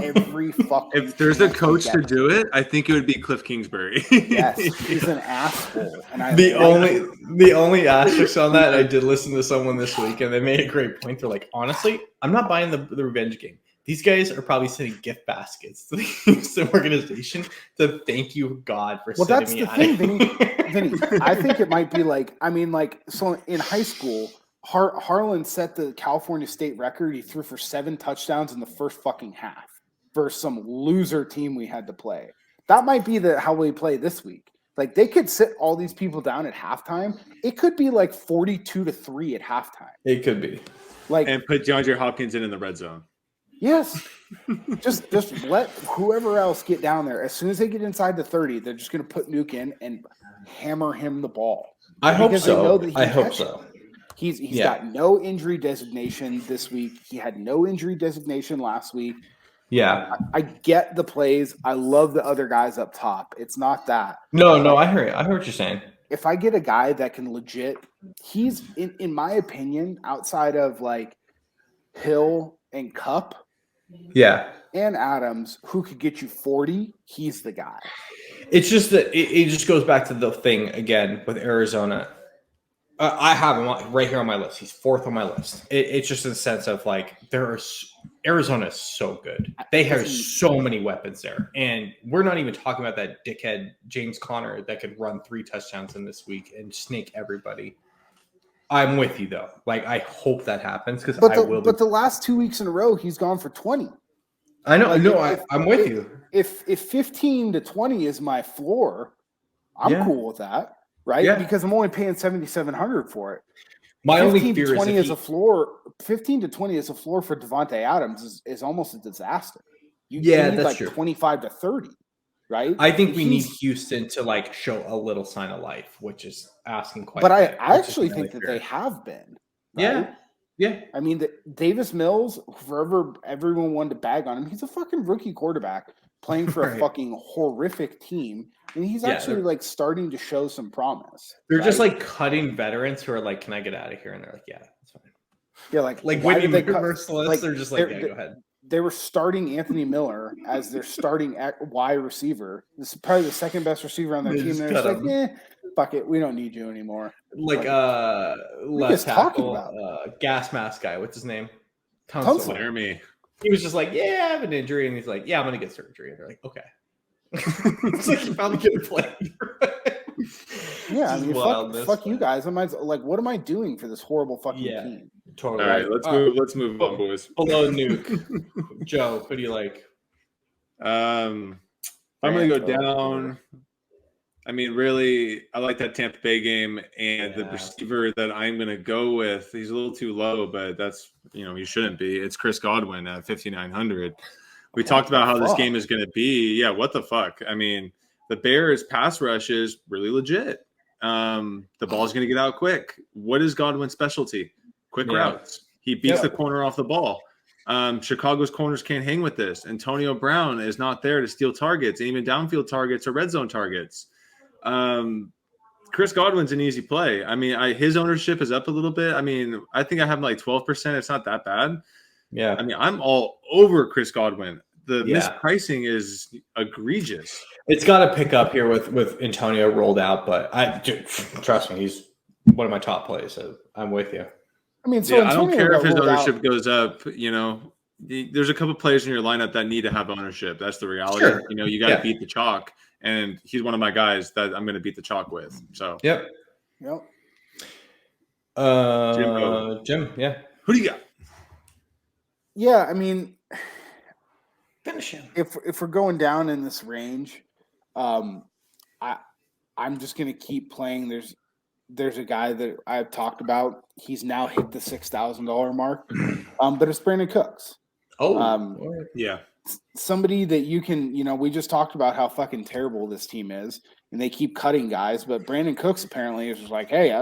every fucking If there's a coach to do it, I think it would be Cliff Kingsbury. Yes, he's an asshole. And the only asterisk on that, I did listen to someone this week, and they made a great point. They're like, honestly, I'm not buying the revenge game. These guys are probably sending gift baskets to the Houston organization to thank you, God, for sending me out. Well, that's the thing, Vinny. I think it might be so in high school, Harlan set the California state record. He threw for 7 touchdowns in the first fucking half versus some loser team we had to play. That might be how we play this week. Like, they could sit all these people down at halftime. It could be like 42-3 at halftime. It could be. And put DeAndre Hopkins in the red zone. Yes. just let whoever else get down there. As soon as they get inside the 30, they're just going to put Nuke in and hammer him the ball. I hope so. He's got no injury designation this week. He had no injury designation last week. Yeah. I get the plays. I love the other guys up top. It's not that. No, I hear you. I heard what you're saying. If I get a guy that can he's in my opinion, outside of like Hill and Cup, and Adams, who could get you 40, he's the guy. It's just that it just goes back to the thing again with Arizona. I have him right here on my list. He's 4th on my list. It's just in the sense of like Arizona is so good. They have so many weapons there, and we're not even talking about that dickhead James Conner that could run 3 touchdowns in this week and snake everybody. I'm with you though. Like, I hope that happens because I will. But the last 2 weeks in a row, he's gone for 20. I know. I'm with you. If 15-20 is my floor, I'm cool with that, right? Yeah. Because I'm only paying $7,700 for it. My only 15 to fear 20 is as a floor. 15 to 20 as a floor for Devontae Adams is almost a disaster. You need that's like true. 25 to 30, right? I think we need Houston to like show a little sign of life, which is asking quite. But a I bit, actually think that they have been. Right? Yeah. I mean, Davis Mills, forever everyone wanted to bag on him. He's a fucking rookie quarterback playing for a fucking horrific team, and he's actually like starting to show some promise. They're just like cutting veterans who are like, "Can I get out of here?" And they're like, "Yeah, that's fine." Yeah, like Whitney Merciless, like, they're just like, "Yeah, go ahead." They were starting Anthony Miller as their starting wide receiver. This is probably the second best receiver on their team. They're just like, fuck it, we don't need you anymore. Like left tackle, gas mask guy. What's his name? Tunsil. Jeremy. He was just like, "Yeah, I have an injury," and he's like, "Yeah, I'm gonna get surgery." And they're like, "Okay." It's like you finally get a play. Yeah, I mean, fuck you guys. Like, what am I doing for this horrible fucking team? Totally. All right, let's move on, boys. Below Nuke. Joe, who do you like? I'm gonna go down. I mean, really, I like that Tampa Bay game, and the receiver that I'm gonna go with, he's a little too low, but that's he shouldn't be. It's Chris Godwin at 5,900. We talked about how this game is gonna be. Yeah, what the fuck? I mean, the Bears pass rush is really legit. The ball's gonna get out quick. What is Godwin's specialty? Quick routes. He beats the corner off the ball. Chicago's corners can't hang with this. Antonio Brown is not there to steal targets, even downfield targets or red zone targets. Chris Godwin's an easy play. I mean, his ownership is up a little bit. I mean, I think I have like 12%. It's not that bad. Yeah. I mean, I'm all over Chris Godwin. The mispricing is egregious. It's got to pick up here with Antonio rolled out, but trust me, he's one of my top plays. So I'm with you. I mean, so I don't care if his ownership goes up. There's a couple players in your lineup that need to have ownership. That's the reality. Sure. You got to beat the chalk, and he's one of my guys that I'm going to beat the chalk with. So Yep. Jim, yeah. Who do you got? Yeah, I mean, finish him. If we're going down in this range, I'm just going to keep playing. There's a guy that I've talked about. He's now hit the $6,000 mark, but it's Brandon Cooks. Yeah. Somebody that you can, we just talked about how fucking terrible this team is, and they keep cutting guys. But Brandon Cooks apparently is just like, hey,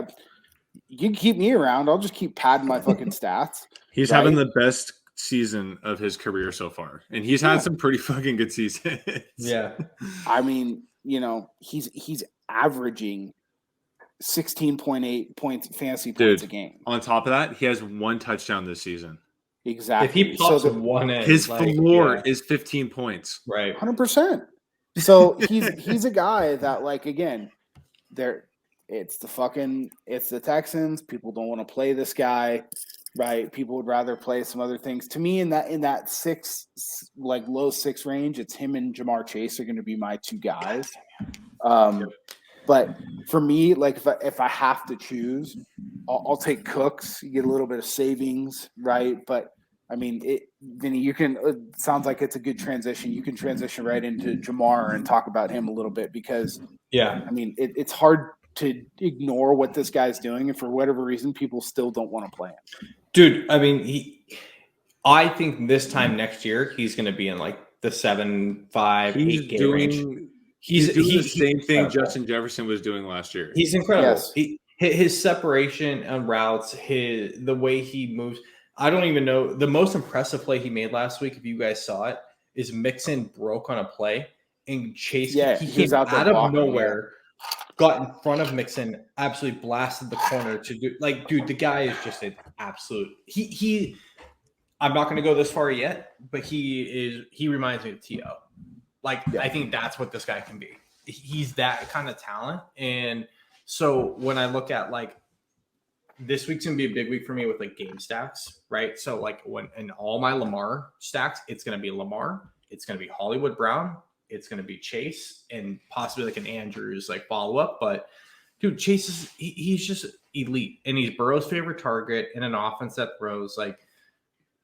you can keep me around. I'll just keep padding my fucking stats. He's having the best season of his career so far, and he's had some pretty fucking good seasons. Yeah. I mean, he's averaging 16.8 points fantasy points a game. On top of that, he has one touchdown this season. Exactly. If he pops one in, his floor is 15 points. Right. 100%. So he's a guy that, like, again, it's the Texans. People don't want to play this guy, right? People would rather play some other things. To me, in that low 6 range, it's him and Jamar Chase are going to be my two guys. But for me, like, if I have to choose, I'll take Cooks. You get a little bit of savings, right? But I mean, Vinny, it sounds like it's a good transition. You can transition right into Jamar and talk about him a little bit because, I mean, it's hard to ignore what this guy's doing, and for whatever reason, people still don't want to play him. Dude, I mean, I think this time next year he's going to be in like the 7, 5, 8 range. He's doing the same thing Justin Jefferson was doing last year. He's incredible. Yes. His separation on routes, the way he moves. I don't even know. The most impressive play he made last week, if you guys saw it, is Mixon broke on a play and Chase. He came out of nowhere, got in front of Mixon, absolutely blasted the corner to do. Like, dude, the guy is just an absolute. I'm not going to go this far yet, but he reminds me of T.O. I think that's what this guy can be. He's that kind of talent. And so when I look at this week's going to be a big week for me with game stacks, right? So when in all my Lamar stacks, it's going to be Lamar. It's going to be Hollywood Brown. It's going to be Chase and possibly an Andrews follow up. But dude, Chase he's just elite and he's Burrow's favorite target in an offense that throws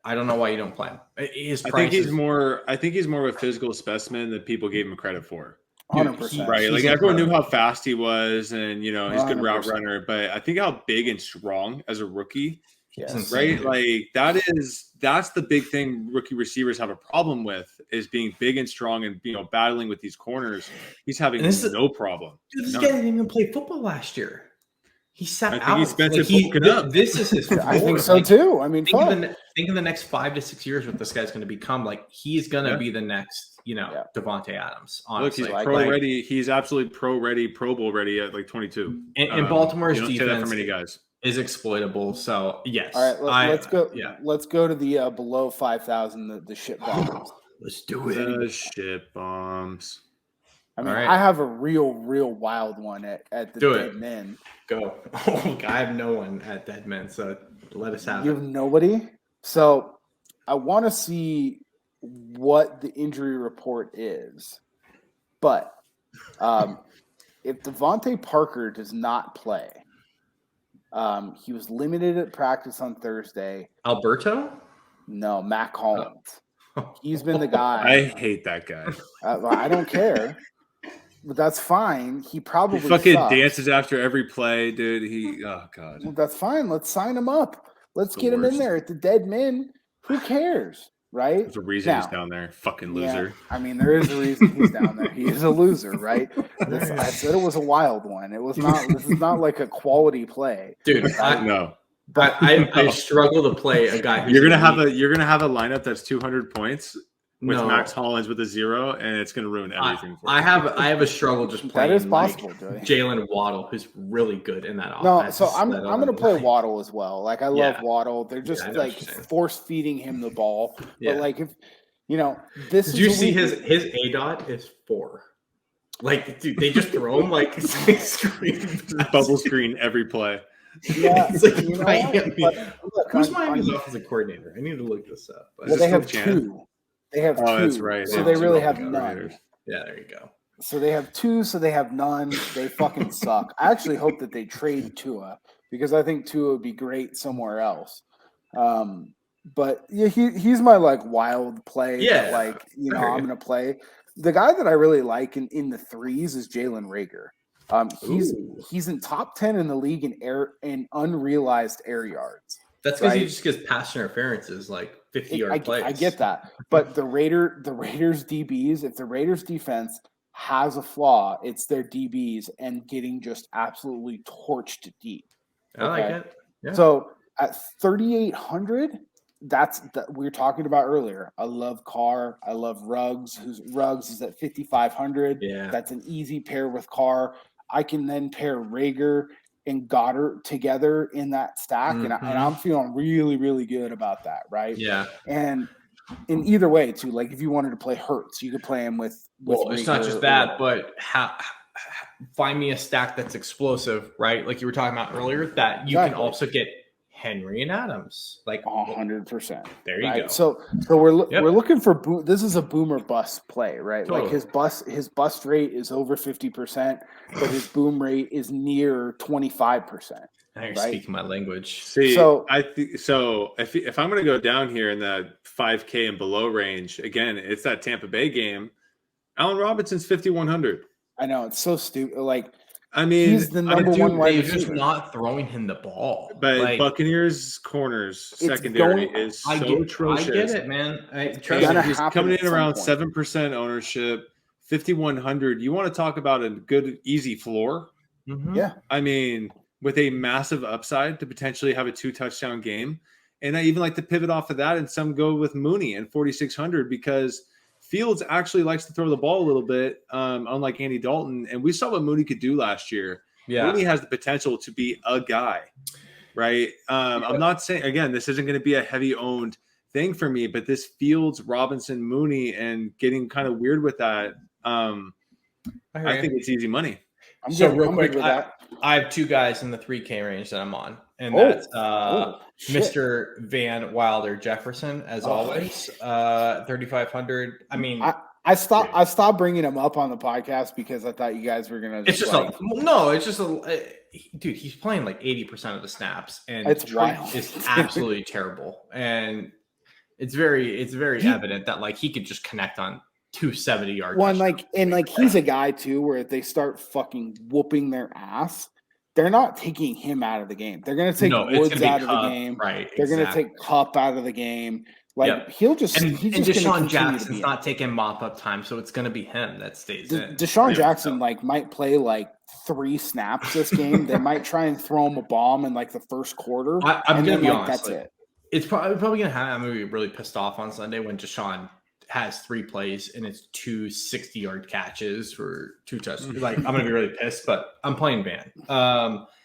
I don't know why you don't play him. I think he's more of a physical specimen than people gave him credit for. 100%. Right. Like everyone knew how fast he was and, he's a good route 100%. runner. But I think how big and strong as a rookie, Yes. right? Like that's the big thing rookie receivers have a problem with is being big and strong and, battling with these corners. He's having no problem. Dude, this guy didn't even play football last year. He sat out. I think he spent it bulking up. This is his floor. I think so too. I mean, think of the next 5 to 6 years what this guy's going to become. Like he's going to be the next, Devontae Adams. Honestly, look, he's pro ready. He's absolutely pro ready, Pro Bowl ready at like 22. And Baltimore's defense say that for many guys is exploitable. So yes. All right, let's go. Yeah. Let's go to the below 5,000. The shit bombs. Let's do it. The shit bombs. I mean, I have a real wild one at the dead men. Go. Oh, I have no one at dead men, so let us have it. You have nobody? So I want to see what the injury report is. But if Devontae Parker does not play, he was limited at practice on Thursday. Alberto? No, Mac Hollins. He's been the guy. I hate that guy. I don't care. But that's fine. He probably fucking sucks. dances after every play, dude. Oh god. Well, that's fine. Let's sign him up. Let's get him in there at the dead men. Who cares, right? There's a reason he's down there. Fucking loser. Yeah, I mean, there is a reason he's down there. He is a loser, right? I said it was a wild one. It was not. This is not like a quality play, dude. No. But I struggle to play a guy. Who's you're gonna have a lineup that's 200 points. With No. Max Hollins with a 0, and it's going to ruin everything for you. I have a struggle just playing. That is possible, Joey. Jalen Waddle, who's really good in that offense. No, so I'm going to play Waddle as well. Like I love Waddle. They're just like force feeding him the ball. But like if this. Did you see his ADOT is 4? Like, dude, they just throw him like bubble screen every play. Yeah, it's like, who's Miami's offensive coordinator? I need to look this up. Well, they have 2. They have 2. That's right. So they really have none. Yeah, there you go. So they have 2, so they have none. They fucking suck. I actually hope that they trade Tua because I think Tua would be great somewhere else. But yeah, he's my like wild play. Yeah, that, I'm gonna play. The guy that I really like in the 3s is Jalen Reagor. He's in top 10 in the league in unrealized air yards. That's because he just gets pass interference is like 50-yard plays. I get that, but the Raiders DBs, if the Raiders defense has a flaw, it's their DBs and getting just absolutely torched deep. I like it. Yeah. So at 3,800, that's we were talking about earlier. I love Carr. I love Ruggs. Ruggs is at 5,500. Yeah, that's an easy pair with Carr. I can then pair Reagor and Goddard together in that stack, and I'm feeling really, really good about that, right? Yeah. And in either way, too, like if you wanted to play Hurts, you could play him with well, it's not just that, but find me a stack that's explosive, right? Like you were talking about earlier, that you can also get Henry and Adams, like 100%. There you go. So we're looking for this is a boomer bust play, right? Totally. Like his bust rate is over 50%, but his boom rate is near 25%. Now you're speaking my language. See, if I'm going to go down here in the 5K and below range, again, it's that Tampa Bay game. Allen Robinson's 5,100. I know it's so stupid. Like. I mean, he's the number one wide receiver. They're just not throwing him the ball. But Buccaneers corners secondary is so atrocious. I get it, man. He's coming in around 7% ownership, 5,100. You want to talk about a good, easy floor? Mm-hmm. Yeah. I mean, with a massive upside to potentially have a 2-touchdown game. And I even like to pivot off of that, and some go with Mooney and 4,600 because Fields actually likes to throw the ball a little bit, unlike Andy Dalton. And we saw what Mooney could do last year. Yeah. Mooney has the potential to be a guy, right? I'm not saying, again, this isn't going to be a heavy-owned thing for me, but this Fields, Robinson, Mooney, and getting kind of weird with that, I think it's easy money. Real quick, I have 2 guys in the 3K range that I'm on, and that's Mr. Van Wilder Jefferson, as always, 3,500. I mean, I stopped bringing him up on the podcast because I thought you guys were gonna. Dude, he's playing like 80% of the snaps, and it's wild. It's absolutely terrible, and it's very evident that like he could just connect on 270-yard. One he's a guy too where if they start fucking whooping their ass, they're not taking him out of the game. They're going to take Woods out of the game. Right. They're going to take Kupp out of the game. Like he's just Deshaun Jackson's not taking mop-up time, so it's going to be him that stays in. Deshaun Jackson might play 3 snaps this game. They might try and throw him a bomb in the first quarter. I'm going to be honest. That's it. It's probably going to happen. I'm going to be really pissed off on Sunday when Deshaun has 3 plays and it's 2 60-yard catches for 2 touchdowns. I'm going to be really pissed, but I'm playing Van.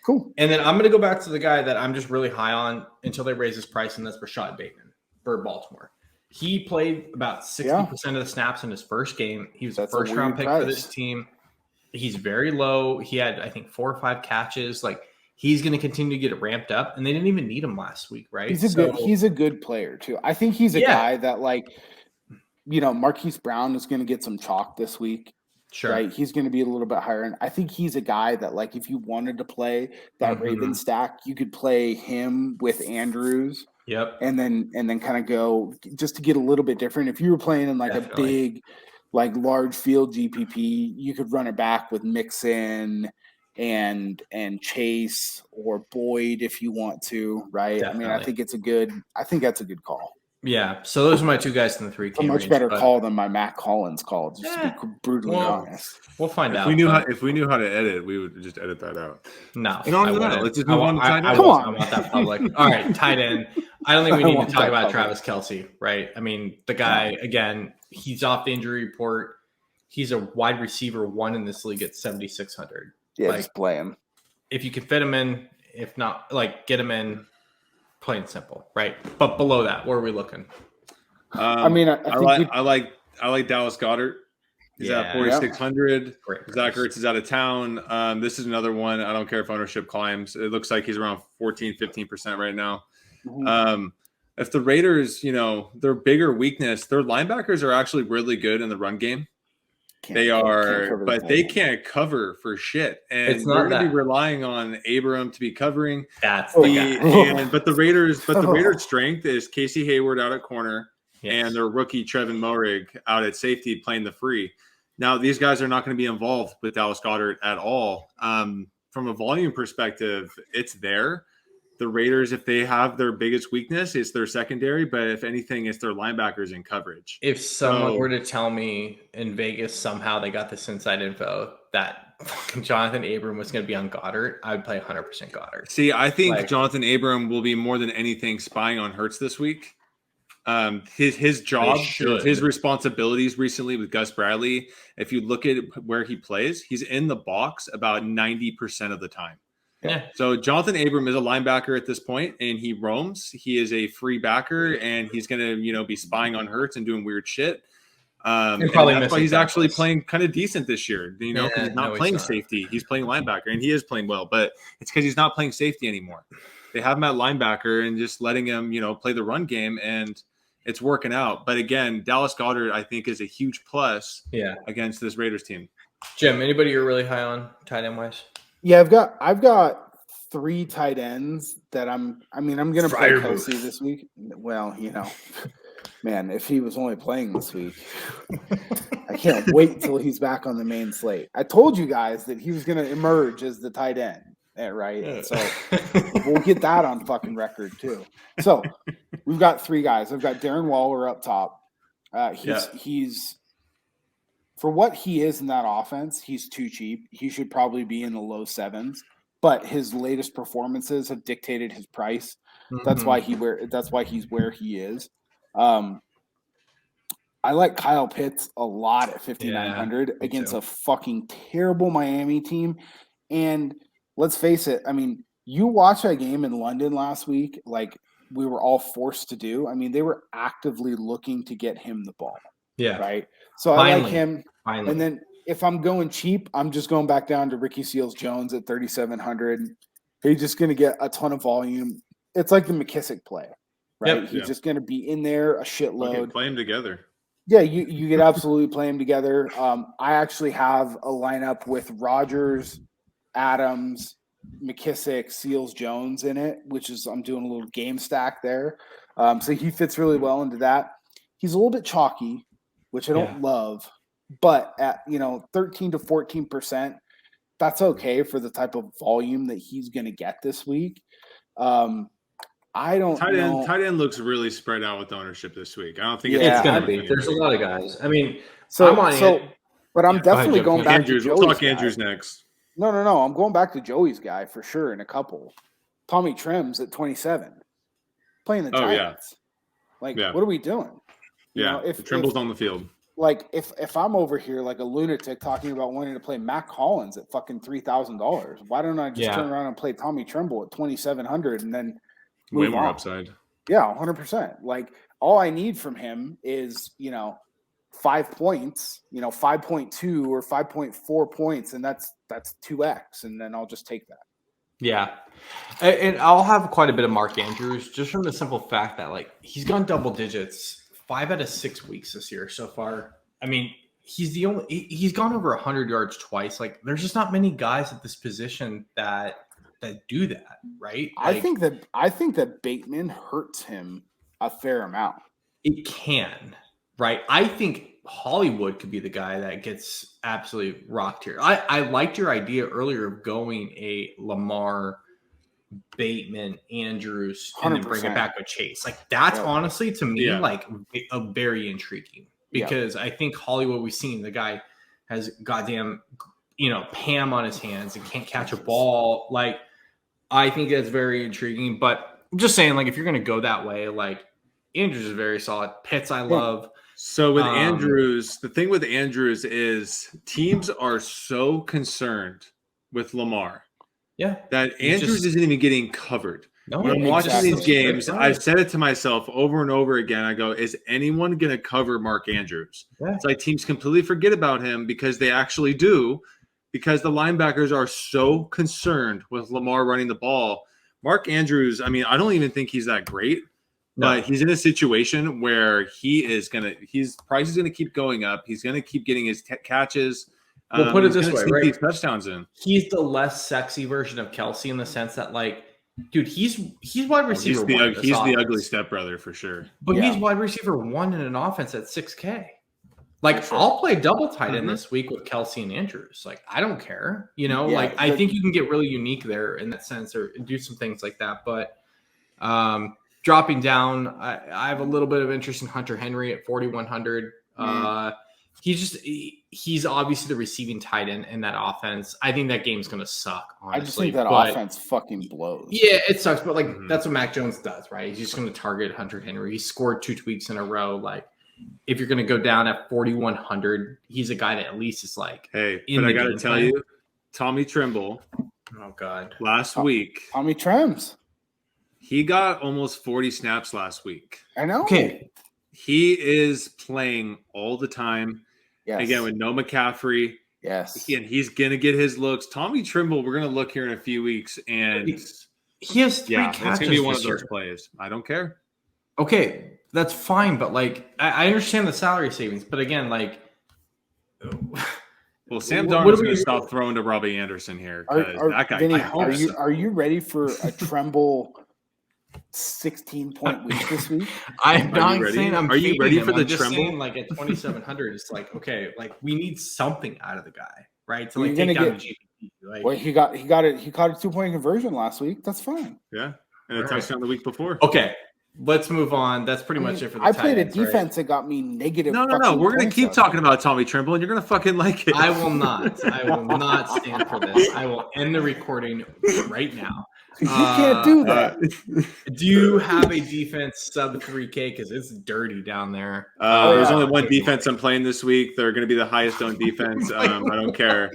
Cool. And then I'm going to go back to the guy that I'm just really high on until they raise his price, and that's Rashad Bateman for Baltimore. He played about 60% of the snaps in his first game. He was a first-round pick for this team. He's very low. He had, I think, 4 or 5 catches. He's going to continue to get it ramped up, and they didn't even need him last week, right? He's a good player too. I think he's a guy that Marquise Brown is going to get some chalk this week. Sure. Right. He's going to be a little bit higher. And I think he's a guy that if you wanted to play that Raven stack, you could play him with Andrews. Yep. And then kind of go just to get a little bit different. If you were playing in a big, large field GPP, you could run it back with Mixon and Chase or Boyd if you want to, right? Definitely. I think that's a good call. Yeah. So those are my 2 guys in the 3K. A much better call than my Matt Collins call, just to be brutally honest. We'll find out. If we knew how to edit, we would just edit that out. No. Let's just move on to tight end. Come on. I want that public. All right, tight end. I don't think we need to talk about Travis Kelsey, right? The guy, again, he's off the injury report. He's a wide receiver 1 in this league at 7,600. Yeah, just play him. If you can fit him in, if not, get him in, plain and simple, right? But below that, where are we looking? I like Dallas Goedert. He's at 4,600. Zach Ertz is out of town. This is another one. I don't care if ownership climbs. It looks like he's around 15% right now. If the Raiders, their bigger weakness, their linebackers are actually really good in the run game. They can't cover for shit. And they're going to be relying on Abram to be covering. That's the guy. But the Raiders' strength is Casey Hayward out at corner and their rookie Trevin Moehrig out at safety playing the free. Now, these guys are not going to be involved with Dallas Goedert at all. From a volume perspective, it's there. The Raiders, if they have their biggest weakness, it's their secondary. But if anything, it's their linebackers in coverage. If someone were to tell me in Vegas somehow they got this inside info that Jonathan Abram was going to be on Goddard, I would play 100% Goddard. See, I think Jonathan Abram will be more than anything spying on Hurts this week. His job, his responsibilities recently with Gus Bradley, if you look at where he plays, he's in the box about 90% of the time. Yeah. So Jonathan Abram is a linebacker at this point, and he roams. He is a free backer, and he's going to, be spying on Hurts and doing weird shit. And that's why he's actually playing kind of decent this year. Because he's not playing safety; he's playing linebacker, and he is playing well. But it's because he's not playing safety anymore. They have him at linebacker and just letting him, play the run game, and it's working out. But again, Dallas Goedert, I think, is a huge plus. Against this Raiders team. Jim, anybody you're really high on tight end wise? Yeah, I've got 3 tight ends that I'm going to play Kelsey this week. Well, man, if he was only playing this week, I can't wait till he's back on the main slate. I told you guys that he was going to emerge as the tight end, right? And so we'll get that on fucking record too. So we've got 3 guys. I've got Darren Waller up top. He's for what he is in that offense, he's too cheap. He should probably be in the low 7s, but his latest performances have dictated his price. That's why he's where he is. I like Kyle Pitts a lot at 5,900 against a fucking terrible Miami team. And let's face it, you watch that game in London last week, like we were all forced to do. They were actively looking to get him the ball. Yeah. Right. So I like him. Finally. And then if I'm going cheap, I'm just going back down to Ricky Seals-Jones at 3,700. He's just going to get a ton of volume. It's like the McKissick play, right? He's just going to be in there a shitload. Play them together. Yeah, you could absolutely play them together. I actually have a lineup with Rodgers, Adams, McKissick, Seals-Jones in it, which is I'm doing a little game stack there. So he fits really well into that. He's a little bit chalky. which I don't love, but at 13 to 14%, that's okay for the type of volume that he's going to get this week. I don't know. Tight end looks really spread out with ownership this week. I don't think it's going to be. There's a lot of guys. I mean, but I'm definitely going back Andrews. to Joey's We'll talk guy. Andrews next. No. I'm going back to Joey's guy for sure in a couple. Tommy Trims at 27, playing the Giants. What are we doing? If Trimble's on the field. Like if I'm over here like a lunatic talking about wanting to play Mac Hollins at fucking $3,000, why don't I just turn around and play Tommy Tremble at 2,700 and then way more upside? Yeah, 100%. Like all I need from him is 5 points, 5.2 or 5.4 points, and that's 2x, and then I'll just take that. Yeah, and I'll have quite a bit of Mark Andrews just from the simple fact that like he's gone double digits 5 out of 6 weeks this year so far. I mean, he's gone over 100 yards twice. Like, there's just not many guys at this position that do that, right? Like, I think that Bateman hurts him a fair amount. It can, right? I think Hollywood could be the guy that gets absolutely rocked here. I liked your idea earlier of going a Lamar, Bateman, Andrews, and 100%. then bring it back with Chase. Like that's honestly to me like a very intriguing because I think Hollywood, we've seen the guy has goddamn Pam on his hands and can't catch a ball. Like I think that's very intriguing. But I'm just saying, like if you're gonna go that way, like Andrews is very solid. Pitts I love. So with Andrews, the thing with Andrews is teams are so concerned with Lamar. Yeah, that Andrews isn't even getting covered. No, when I'm watching these games, I've said it to myself over and over again. I go, is anyone going to cover Mark Andrews? Yeah. It's like teams completely forget about him because they actually do, because the linebackers are so concerned with Lamar running the ball. Mark Andrews, I mean, I don't even think he's that great, but he's in a situation where his price is going to keep going up. He's going to keep getting his catches. We'll put it this way, right? These touchdowns in. He's the less sexy version of Kelsey in the sense that, like, dude, he's wide receiver. He's the ugly stepbrother for sure. But he's wide receiver 1 in an offense at 6K. Like, I'll play double tight end this week with Kelsey and Andrews. Like, I don't care. I think you can get really unique there in that sense or do some things like that. But dropping down, I have a little bit of interest in Hunter Henry at 4,100. He's obviously the receiving tight end in that offense. I think that game's going to suck, honestly. I just think that offense fucking blows. Yeah, it sucks, but that's what Mac Jones does, right? He's just going to target Hunter Henry. He scored 2 tweaks in a row. Like, if you're going to go down at 4,100, he's a guy that at least is like, hey, but I got to tell you, Tommy Tremble. Oh God, last week, Tommy Trims. He got almost 40 snaps last week. I know. Okay, he is playing all the time. Yes. Again, with no McCaffrey. Yes. Again, he's going to get his looks. Tommy Trimble, we're going to look here in a few weeks. And he has 3 catches. It's going to be one of those plays. I don't care. Okay, that's fine. But, like, I understand the salary savings. But, again, like. Well, Sam Darnold's going to stop throwing to Robbie Anderson here. That guy, Vinnie, are you ready for a Tremble 16-point week this week? I'm not saying I'm. Are you ready for the Tremble? Tremble? Like at 2,700, it's like okay, like we need something out of the guy, right? To like take down the GPP. Like, well, he caught a 2-point conversion last week. That's fine. Yeah, and a touchdown the week before. Okay, let's move on. That's pretty much it for the I played ends, a defense that got me negative. No. We're going to keep talking about Tommy Trimble, and you're going to fucking like it. I will not. I will not stand for this. I will end the recording right now. You can't do that. Do you have a defense sub 3K? Because it's dirty down there. There's only one defense I'm playing this week. They're going to be the highest owned defense. I don't care.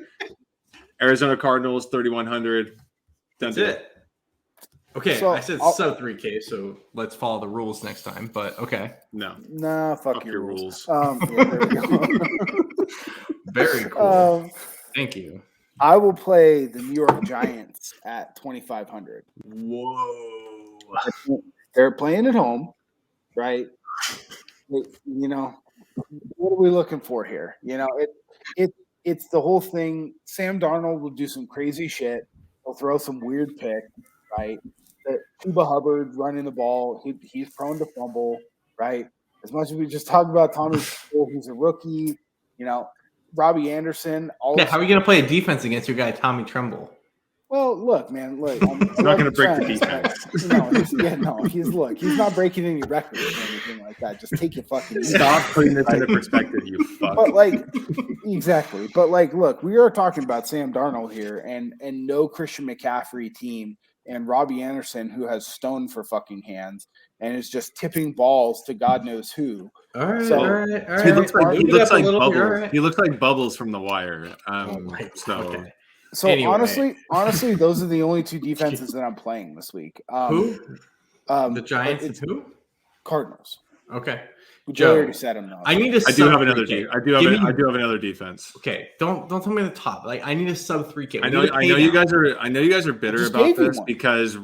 Arizona Cardinals, 3,100. That's it. Okay, so I said sub 3K, so let's follow the rules next time. But okay. No. Nah, fuck your rules. Very cool. Thank you. I will play the New York Giants at 2,500. Whoa. They're playing at home, right? What are we looking for here? It's the whole thing. Sam Darnold will do some crazy shit. He'll throw some weird pick, right? Tuba Hubbard running the ball. He's prone to fumble, right? As much as we just talked about Tommy Tremble, who's a rookie, Robbie Anderson. Yeah, how are you going to play a defense against your guy Tommy Tremble? Well, look, man. Look, he's not going to break the defense. He's not breaking any records or anything like that. Just take your fucking stop putting this into perspective, you fuck. But exactly. But look, we are talking about Sam Darnold here, and no Christian McCaffrey team, and Robbie Anderson, who has stone for fucking hands and is just tipping balls to God knows who. All right. He looks like Bubbles. Right. He looks like Bubbles from The Wire. So anyway. honestly, those are the only two defenses that I'm playing this week. Who? The Giants and who? Cardinals. Okay. Joe already said them though. I need a. I do have another. I do have another defense. Okay. Don't tell me the top. I need a sub 3K. I know you guys are bitter about this because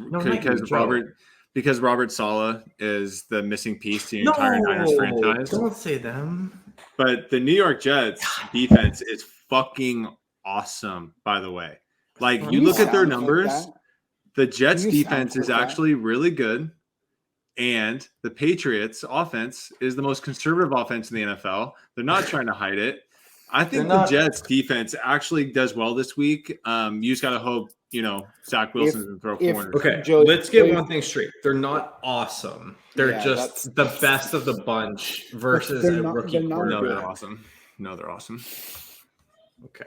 Robert Saleh is the missing piece to the entire Niners franchise. Don't say them. But the New York Jets defense is fucking awesome, by the way. You look at their numbers, the Jets defense is actually really good, and the Patriots offense is the most conservative offense in the NFL. They're not trying to hide it. I think the Jets defense actually does well this week. You just got to hope, Zach Wilson can throw corners. Okay, let's get one thing straight. They're not awesome. They're just the best of the bunch versus a rookie quarterback. No, they're awesome. Okay.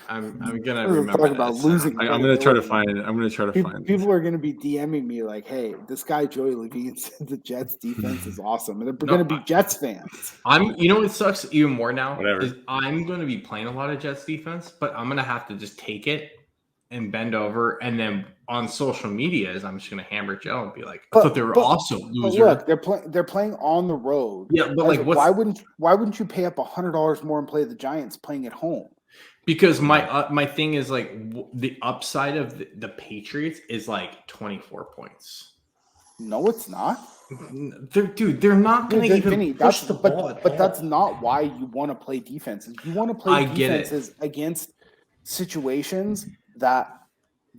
I'm gonna remember about losing. I'm gonna try to find it. People are gonna be DMing me like, "Hey, this guy Joey Levine said the Jets defense is awesome," and they're gonna be Jets fans. What sucks even more now is I'm gonna be playing a lot of Jets defense, but I'm gonna have to just take it and bend over, and then on social media, I'm just gonna hammer Joe and be like, "I thought they were awesome, loser." But look, they're playing on the road. Yeah, but why wouldn't you pay up $100 more and play the Giants playing at home? Because my thing is the upside of the Patriots is 24 points. No, it's not. They're not going to even push the ball. But that's not why you want to play defenses. You want to play defenses against situations that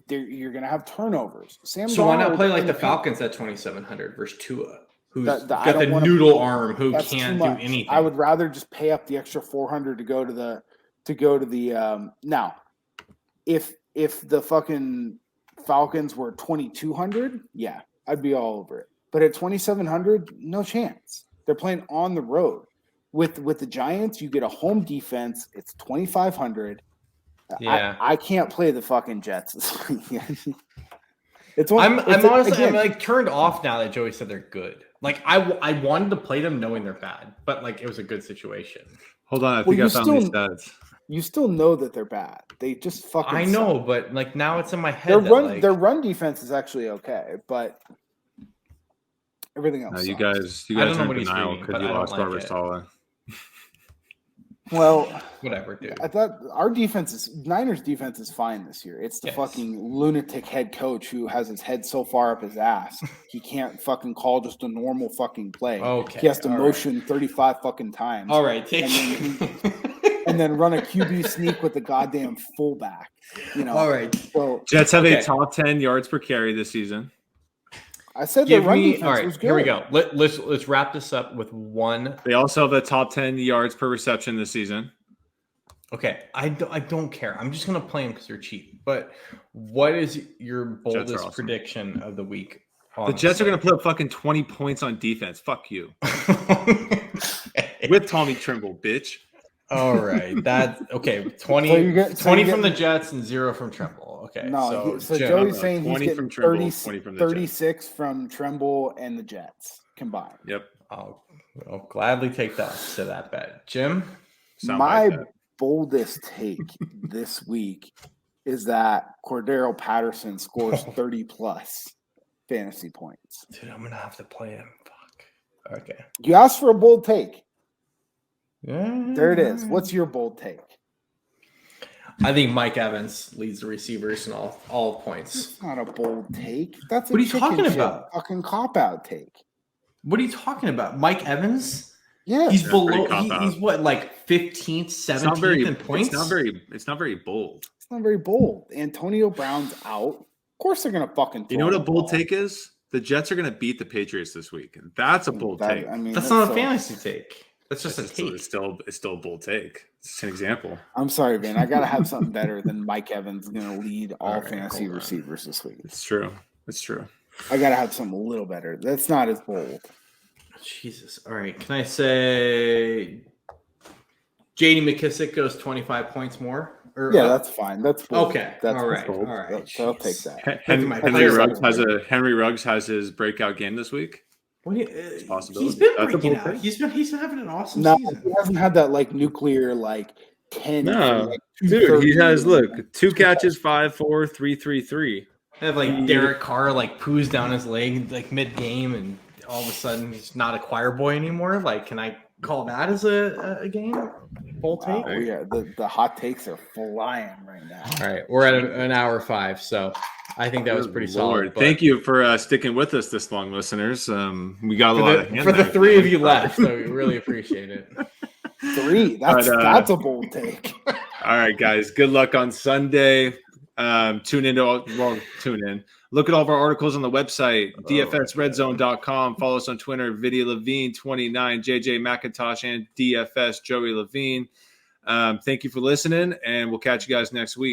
you're going to have turnovers. So why not play the Falcons at 2,700 versus Tua, who's got the noodle arm, who can't do anything? I would rather just pay up the extra $400 to go to the now, if the fucking Falcons were 2,200, yeah, I'd be all over it. But at 2,700, no chance. They're playing on the road. With the Giants, you get a home defense. It's 2,500. Yeah, I can't play the fucking Jets this weekend. I'm turned off now that Joey said they're good. I wanted to play them knowing they're bad, but it was a good situation. Hold on, I think I found these stats. You still know that they're bad. They just fucking I know, suck. But now it's in my head. Their run defense is actually okay, but everything else. No, you guys are in denial because you lost Robert Saleh. Well, whatever, dude. I thought Niners defense is fine this year. It's the fucking lunatic head coach who has his head so far up his ass he can't fucking call just a normal fucking play. Okay, he has to motion 35 fucking times. All right, and then run a QB sneak with the goddamn fullback. All right. So Jets have a top 10 yards per carry this season. I said the run defense was good. Here we go. Let's wrap this up with one. They also have a top 10 yards per reception this season. Okay, I don't care. I'm just gonna play them because they're cheap. But what is your boldest prediction of the week? The Jets are gonna put up fucking 20 points on defense. Fuck you. With Tommy Tremble, bitch. All right, that's okay. 20 from the Jets and 0 from Tremble. Okay, so Joey's saying he's getting 36 from Tremble and the Jets combined. Yep. I'll gladly take that to that bet. Jim? My boldest take this week is that Cordero Patterson scores 30+ fantasy points. Dude, I'm going to have to play him. Fuck. Okay. You asked for a bold take. Yeah. There it is. What's your bold take? I think Mike Evans leads the receivers in all points. That's not a bold take. That's what are you talking about? Fucking cop-out take. What are you talking about? Mike Evans? Yeah. He's below. He's what, 15th, 17th in points? It's not very bold. It's not very bold. Antonio Brown's out. Of course they're going to fucking throw You know what a bold take is? the Jets are going to beat the Patriots this week. That's a bold take. I mean, That's not a fantasy take. That's just a take. It's still a bold take. It's an example. I'm sorry, man. I got to have something better than Mike Evans going to lead all right, fantasy receivers this week. It's true. I got to have something a little better. That's not as bold. Jesus. All right. Can I say J.D. McKissick goes 25 points more? Yeah, that's fine. That's bold. Okay. That's all right. bold. All right. I'll take that. Henry Ruggs has his breakout game this week. He's been breaking out. He's been having an awesome season. He hasn't had that nuclear 10. No, dude, he has 2 catches, 5-4, 3-3-3. I have Derek Carr poos down his leg mid game, and all of a sudden he's not a choir boy anymore. Can I call that as a game? Full take? Oh yeah, the hot takes are flying right now. All right, we're at an hour 5, so I think that was pretty solid. Thank you for sticking with us this long, listeners. We got a lot for the 3 of you left, so we really appreciate it. 3, that's a bold take. All right, guys, good luck on Sunday. Tune in. Look at all of our articles on the website, dfsredzone.com. Follow us on Twitter, Vinnie Levine29, JJ McIntosh, and DFS Joey Levine. Thank you for listening, and we'll catch you guys next week.